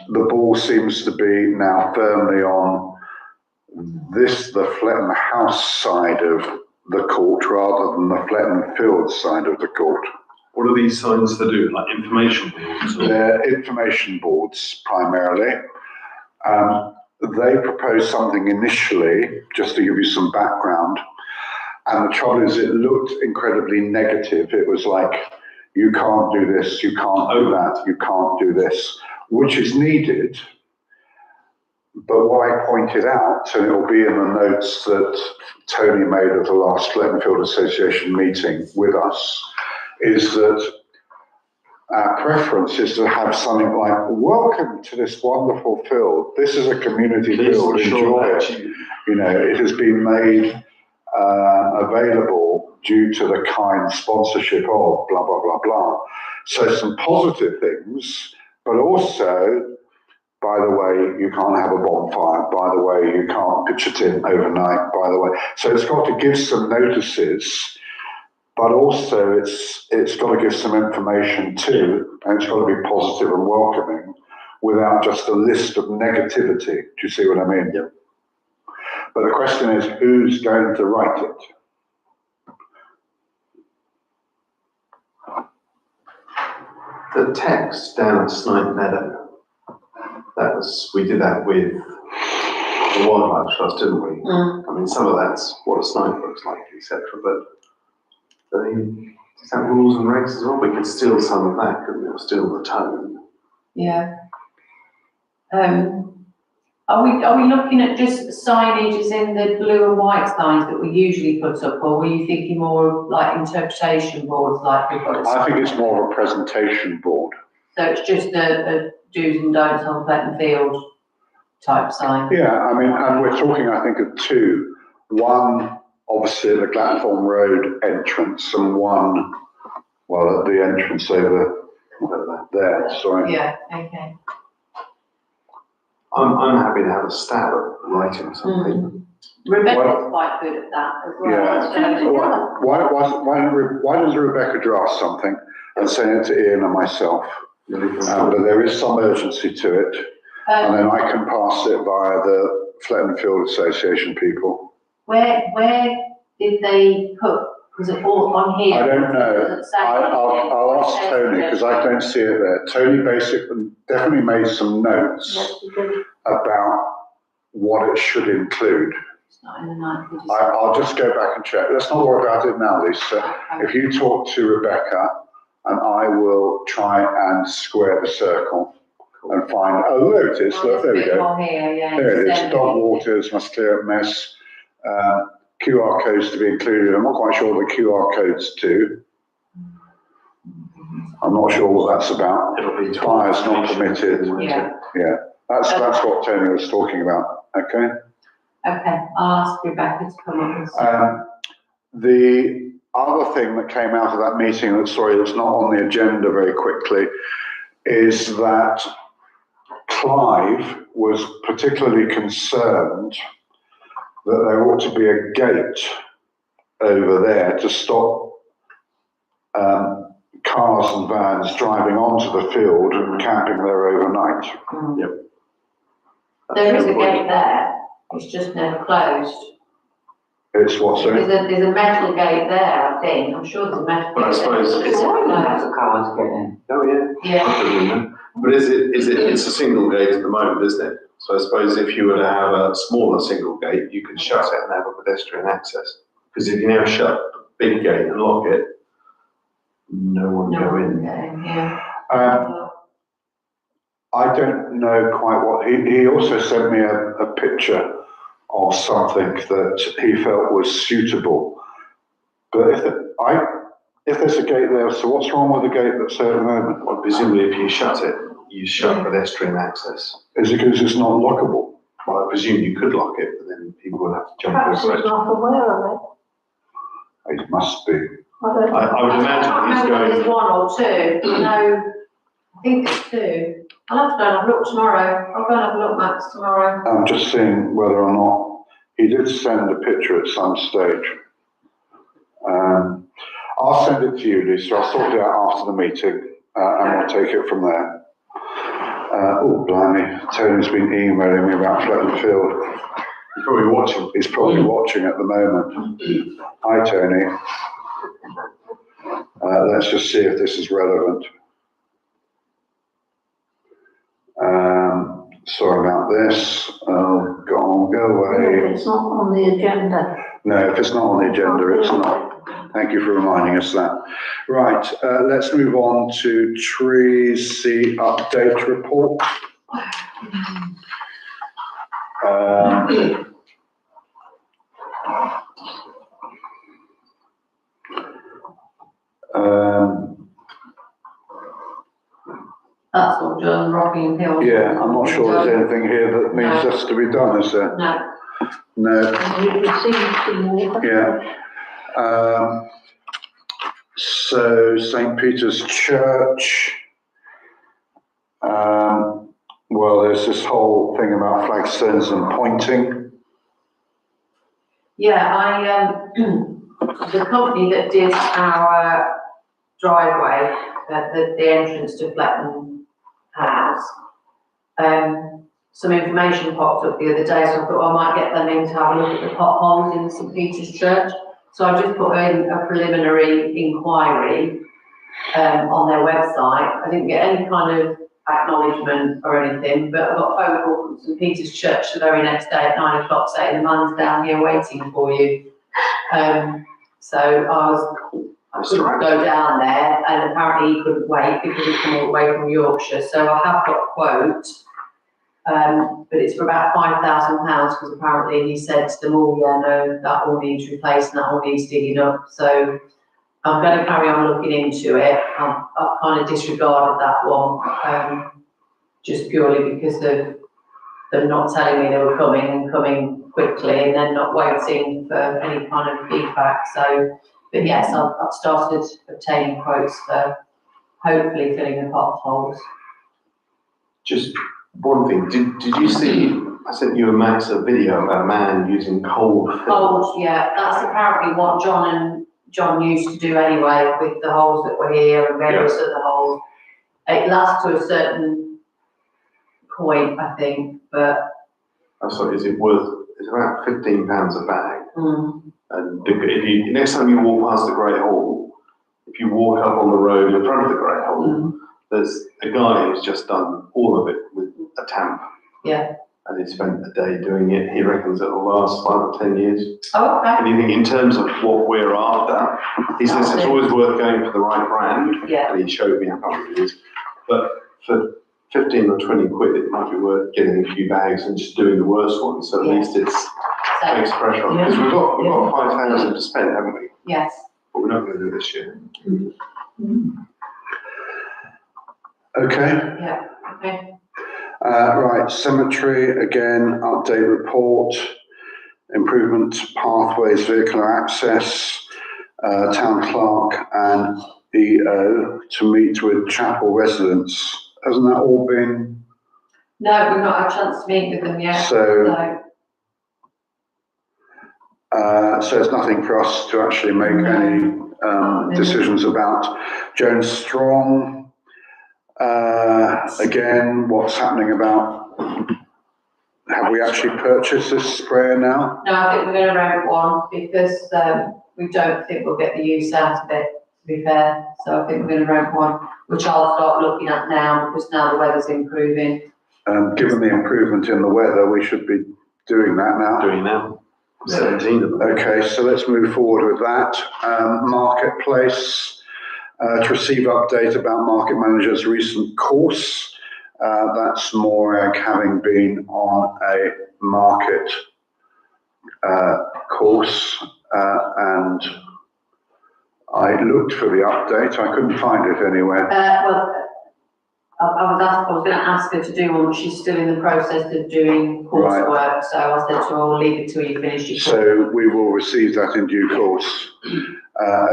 The ball seems to be now firmly on the Fletton House side of the court rather than the Fletton Fields side of the court. what are these signs to do, like information boards? or- They're information boards primarily. They proposed something initially, just to give you some background. And the trouble is, it looked incredibly negative. It was like, you can't do this, you can't do that, you can't do this, which is needed. But what I pointed out, and it will be in the notes that Tony made at the last Fletton Field Association meeting with us, is that our preference is to have something like, welcome to this wonderful field. This is a community field, enjoy it. You know, it has been made available due to the kind sponsorship of blah, blah, blah, blah. So some positive things, but also, by the way, you can't have a bonfire. By the way, you can't pitch it in overnight. By the way, so it's got to give some notices, but also it's got to give some information too, and it's got to be positive and welcoming, without just a list of negativity. Do you see what I mean? Yep. But the question is, who's going to write it? The text down at Snipe Meadow, we did that with the Wildlife Trust, didn't we? Mm. I mean, some of that's what a snipe looks like, etc. But I mean, is that rules and regs as well? We could steal some of that, couldn't we? Steal the tone. Yeah. Are we looking at just signage as in the blue and white signs that we usually put up, or were you thinking more of like interpretation boards like we've got? I think it's more of a presentation board. So it's just a do's and don'ts on Fletton Field type sign? Yeah, I mean, and we're talking, I think, of two. One, obviously, the Glatthorne Road entrance, and one, well, at the entrance over there, sorry. Yeah, okay. I'm happy to have a stab at writing something. Rebecca's quite good at that as well. Yeah. So- Why does Rebecca draft something and send it to Ian and myself? But there is some urgency to it, and then I can pass it via the Fletton Field Association people. Where did they put, was it all on here? I don't know. Does it say? I'll ask Tony, because I don't see it there. Tony basically definitely made some notes Yes, you do. about what it should include. It's not in the ninth of I'll just go back and check. Let's not worry about it now, Lisa. December. If you talk to Rebecca, and I will try and square the circle and find, oh, there it is. Look, there we go. On here, yeah. There it is. December. Dog waters must clear up mess. QR codes to be included. I'm not quite sure what the QR codes do. I'm not sure what that's about. It'll be Fires not permitted. Yeah. Yeah, that's what Tony was talking about. Okay. Okay, I'll ask Rebecca to come up and The other thing that came out of that meeting, that's not on the agenda very quickly, is that Clive was particularly concerned that there ought to be a gate over there to stop cars and vans driving onto the field and camping there overnight. There is a gate there, it's just never closed. It's what, sorry? There's a metal gate there, I think, I'm sure there's a metal gate. But I suppose there. it's- That's a car to get in. Oh, yeah. Yeah, But it's a single gate at the moment, isn't it? So I suppose if you were to have a smaller single gate, you could shut it and have a pedestrian access. Because if you now shut the big gate and lock it, no one no, go in. yeah. I don't know quite what, he also sent me a picture of something that he felt was suitable. But if there's a gate there, so what's wrong with the gate that's there at the moment? Well, presumably if you shut it, you shut pedestrian access. Is it because it's not lockable? Well, I presume you could lock it, but then people would have to jump Perhaps over he's it. not aware of it. It must be. I don't know. I would I imagine can't he's remember whether going, there's one or two, no, I think it's two. I'll have to go and have a look tomorrow, I'll go and have a look, Max, tomorrow. I'm just seeing whether or not, he did send a picture at some stage. I'll send it to you, Lisa, I'll sort it out after the meeting, and we'll take it from there. Oh, blimey, Tony's been emailing me about Fletton Field. he's probably watching. He's probably watching at the moment. Hi, Tony. Let's just see if this is relevant. Sorry about this. Oh, go on, go away. It's not on the agenda. No, if it's not on the agenda, it's not. Thank you for reminding us that. Right, let's move on to Treacy update report. That's all done, Rocking Hill. Yeah, I'm not sure there's anything here that needs us to be done, is there? No, No, We received some more. yeah. So St. Peter's Church, well, there's this whole thing about flagstones and pointing. yeah, the company that did our driveway, the entrance to Fletton House, some information popped up the other day, so I thought I might get them in to have a look at the potholes in St. Peter's Church. So I just put in a preliminary inquiry on their website. I didn't get any kind of acknowledgement or anything, but I got a phone call from St. Peter's Church the very next day at 9 o'clock saying the man's down here waiting for you. So I couldn't go down there, and apparently he couldn't wait because he'd come all the way from Yorkshire. So I have got a quote, but it's for about £5,000 because apparently he said to them all, yeah, no, that all needs replaced and that all needs digging up. So I'm going to carry on looking into it. I've kind of disregarded that one, just purely because of them not telling me they were coming and coming quickly and then not waiting for any kind of feedback. So, but yes, I've started obtaining quotes for hopefully filling the potholes. Just one thing, did you see, I sent you and Max a video about a man using cold fill? Holes, yeah, that's apparently what John used to do anyway with the holes that were here and various other holes. It lasts to a certain point, I think, but. I thought, is it worth, it's about £15 a bag. And if you, next time you walk past the Great Hall, if you walk up on the road in front of the Great Hall, there's a guy who's just done all of it with a tamp. Yeah. And he spent a day doing it. He reckons it'll last 5 or 10 years. Oh, okay. And you think in terms of what we're after, he says it's always worth going for the right brand. Yeah. And he showed me, I can't remember what it is. But for 15 or 20 quid, it might be worth getting a few bags and just doing the worst ones. So at least it's takes pressure on. Because we've got 5,000 to spend, haven't we? Yes. But we're not going to do it this year. Okay. Yeah, okay. Right, cemetery, again, update report, improvement pathways, vehicular access, town clerk and EO to meet with chapel residents. Hasn't that all been? No, we've not had a chance to meet with them yet. So there's nothing for us to actually make any decisions about. Jones Strong. Again, what's happening about, have we actually purchased this sprayer now? No, I think we're going to rent one because we don't think we'll get the use out of it, to be fair. So I think we're going to rent one, which I'll start looking at now because now the weather's improving. Given the improvement in the weather, we should be doing that now. Doing now. 17 of them. Okay, so let's move forward with that. Marketplace. To receive update about market manager's recent course. That's Morag having been on a market course, and I looked for the update. I couldn't find it anywhere. Well, I was going to ask her to do one, but she's still in the process of doing coursework. So I said to her, I'll leave it till you finish your course. So we will receive that in due course.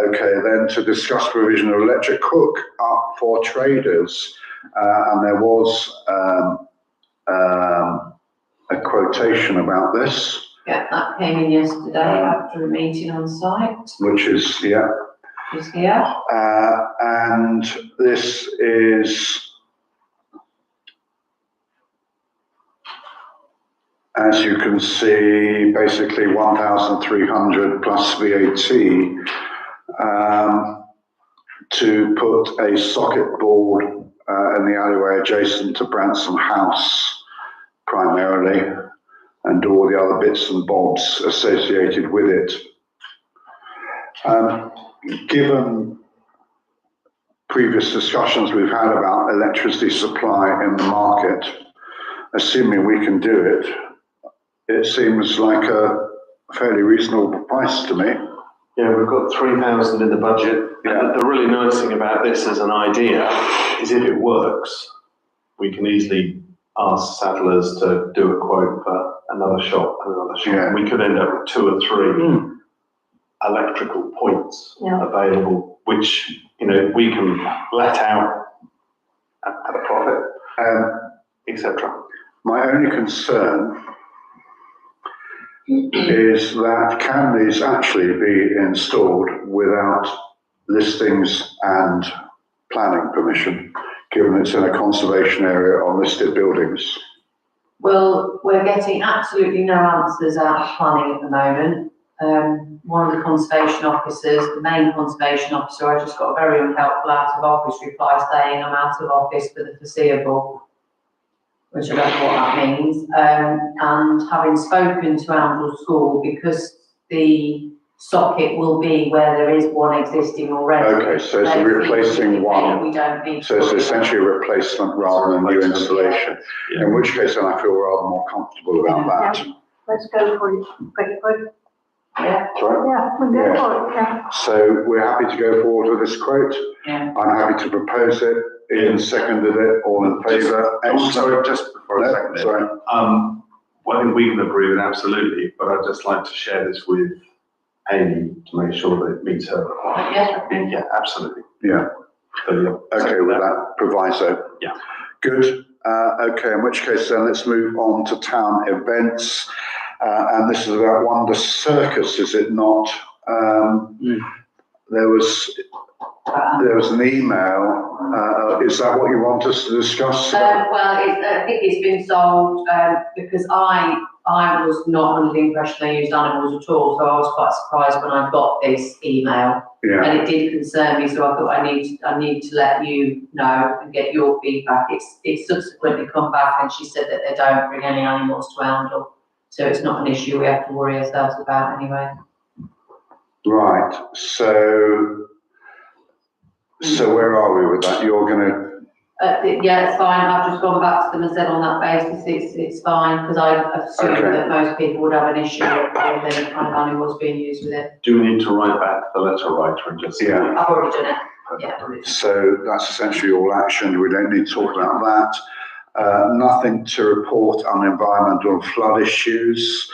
Okay, then to discuss provision of electric hook up for traders. And there was a quotation about this. Yeah, that came in yesterday after a meeting on site. Which is, yeah. Is here. And this is, as you can see, basically 1,300 plus VAT to put a socket board in the alleyway adjacent to Branson House primarily, and all the other bits and bobs associated with it. Given previous discussions we've had about electricity supply in the market, assuming we can do it, it seems like a fairly reasonable price to me. Yeah, we've got 3,000 in the budget. Yeah. The really nice thing about this as an idea is if it works, we can easily ask Sattlers to do a quote for another shop and another shop. Yeah. We could end up with 2 or 3 electrical points Yeah. available, which, you know, we can let out at a profit, etc. My only concern is that can these actually be installed without listings and planning permission, given it's in a conservation area on listed buildings? Well, we're getting absolutely no answers out of planning at the moment. One of the conservation officers, the main conservation officer, I just got a very unhelpful out of office reply saying I'm out of office for the foreseeable, which I don't know what that means. And having spoken to Amble School, because the socket will be where there is one existing already. Okay, so it's they replacing think one. We don't need. So it's essentially a replacement rather than a new installation, in which case then I feel rather more comfortable about that. Let's go for it. Quick. Yeah. Sorry? Yeah, we'll go for it, yeah. So we're happy to go forward with this quote. Yeah. I'm happy to propose it. Ian seconded it, all in favour. Oh, sorry, just before I No, second it. sorry. Well, I think we can agree with it, absolutely, but I'd just like to share this with Amy to make sure that it meets her requirements. Yeah, absolutely. Yeah. So, yeah. Okay, with that proviso. Yeah. Good. Okay, in which case then let's move on to town events. And this is about Wonder Circus, is it not? There was an email. Is that what you want us to discuss? Well, I think it's been sold, because I was not under the impression they used animals at all, so I was quite surprised when I got this email. Yeah. And it did concern me, so I thought I need to let you know and get your feedback. It's subsequently come back and she said that they don't bring any animals to Oundle, so it's not an issue we have to worry ourselves about anyway. Right. So where are we with that? You're going to. Yeah, it's fine. I've just gone back to them and said on that basis it's fine, because I assumed Okay. that most people would have an issue with any kind of animals being used with it. Do we need to write back to the letter writer and just say? Yeah. I've already done it. Yeah. So that's essentially all action. We don't need to talk about that. Nothing to report on environmental and flood issues.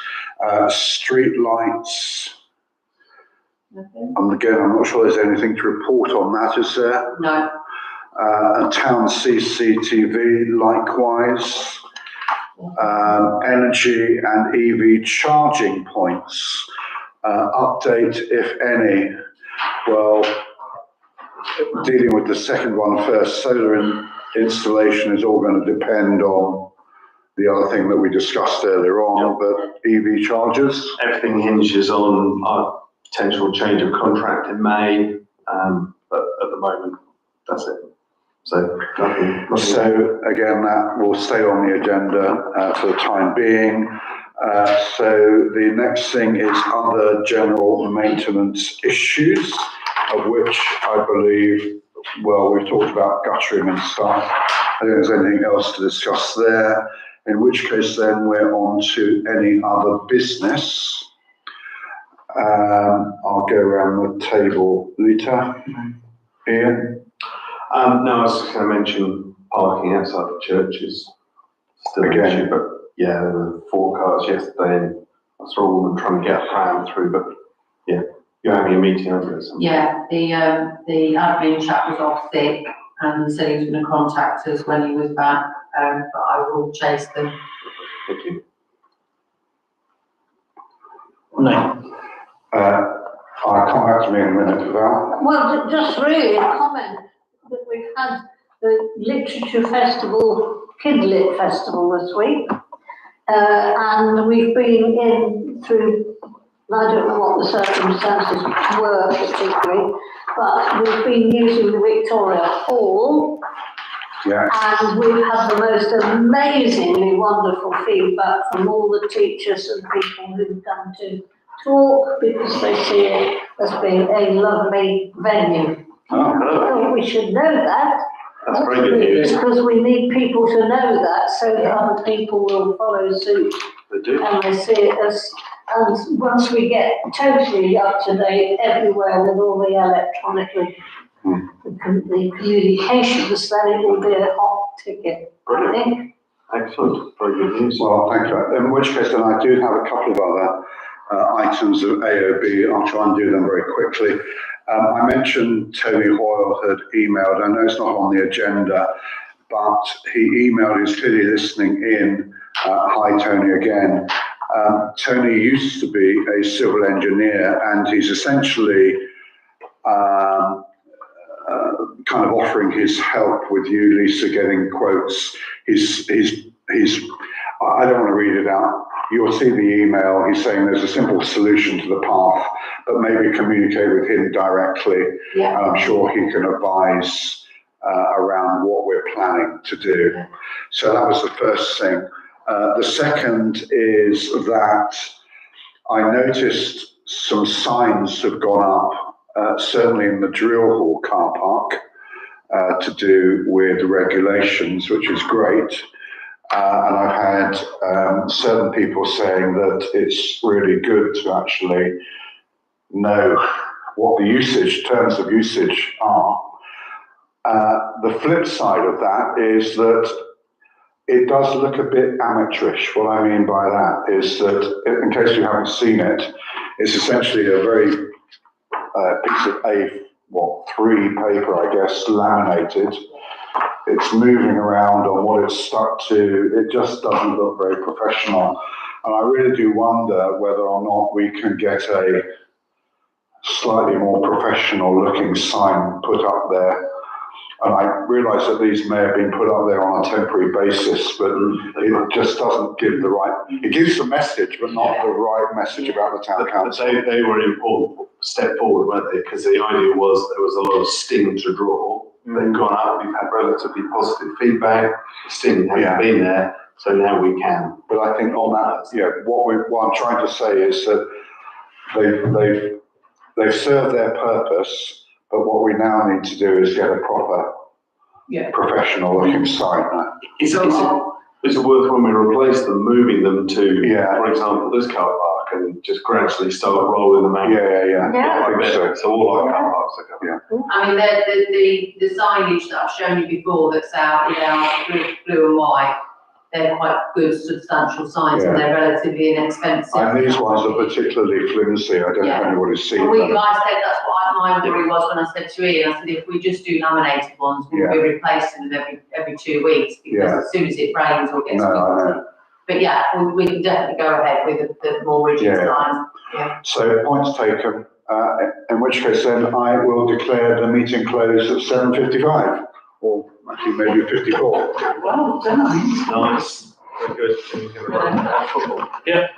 Street lights. Okay. And again, I'm not sure there's anything to report on that, is there? No. Town CCTV likewise. Energy and EV charging points. Update, if any. Well, dealing with the second one first, solar installation is all going to depend on the other thing that we discussed earlier on, but EV chargers. Everything hinges on our potential change of contract in May, but at the moment, that's it. So nothing. So again, that will stay on the agenda for the time being. So the next thing is other general maintenance issues, of which I believe, well, we've talked about guttering and stuff. I don't think there's anything else to discuss there, in which case then we're on to any other business. I'll go around the table. Lita, Ian? No, I was just going to mention parking outside the church is still an Again. issue, but yeah, there were 4 cars yesterday and I saw a woman trying to get a pram through, but yeah, you're having a meeting over it. Yeah, the admin chap was off sick and said he was going to contact us when he was back, but I will chase them. Thank you. No. I'll come back to me in a minute, Val. Well, just really a comment that we've had the Literature Festival, Kid Lit Festival this week. And we've been in through, I don't know what the circumstances were particularly, but we've been using the Victoria Hall. Yeah. And we've had the most amazingly wonderful feedback from all the teachers and people who've come to talk because they see it as being a lovely venue. Well, we should know that. That's very good news. Because we need people to know that so that other people will follow suit They do. and they see it as And once we get totally up to date everywhere with all the electronically, the communications, then it will be a hot ticket, I think. Excellent, very good news. Well, thank you. In which case, then I do have a couple of other items of AOB. I'll try and do them very quickly. I mentioned Tony Hoyle had emailed. I know it's not on the agenda, but he emailed, he's clearly listening in. Hi, Tony, again. Tony used to be a civil engineer, and he's essentially kind of offering his help with you, Lisa, getting quotes. I don't want to read it out. You'll see the email. He's saying there's a simple solution to the path, but maybe communicate with him directly. Yeah. And I'm sure he can advise around what we're planning to do. So that was the first thing. The second is that I noticed some signs have gone up, certainly in the drill hall car park, to do with regulations, which is great. And I've had certain people saying that it's really good to actually know what the terms of usage are. The flip side of that is that it does look a bit amateurish. What I mean by that is that, in case you haven't seen it, it's essentially a very piece of A3 paper, I guess, laminated. It's moving around on what it's stuck to. It just doesn't look very professional. And I really do wonder whether or not we can get a slightly more professional looking sign put up there. And I realise that these may have been put up there on a temporary basis, but it just doesn't give the right, it gives the message, but not the right message about the town council. They were an important step forward, weren't they? Because the idea was there was a lot of sting to draw. They've gone up, we've had relatively positive feedback, the sting hasn't been there, so now we can. But I think on that, what I'm trying to say is that they've served their purpose, but what we now need to do is get a proper professional looking sign. Is it worth when we replace them, moving them to, for example, this car park and just gradually start rolling them out? Yeah. So all our car parks are coming. I mean, the signage that I've shown you before that's out blue and white, they're quite good substantial signs and they're relatively inexpensive. And these ones are particularly flimsy. I don't know if anybody's seen them. I said that's what my worry was when I said to Ian. I said if we just do laminated ones, we'll be replacing them every 2 weeks because as soon as it rains or gets windy. But we can definitely go ahead with the more rigid signs. Yeah. So points taken. In which case then I will declare the meeting closed at 7:55, or actually maybe 54. Well done. Nice. Very good. Yeah.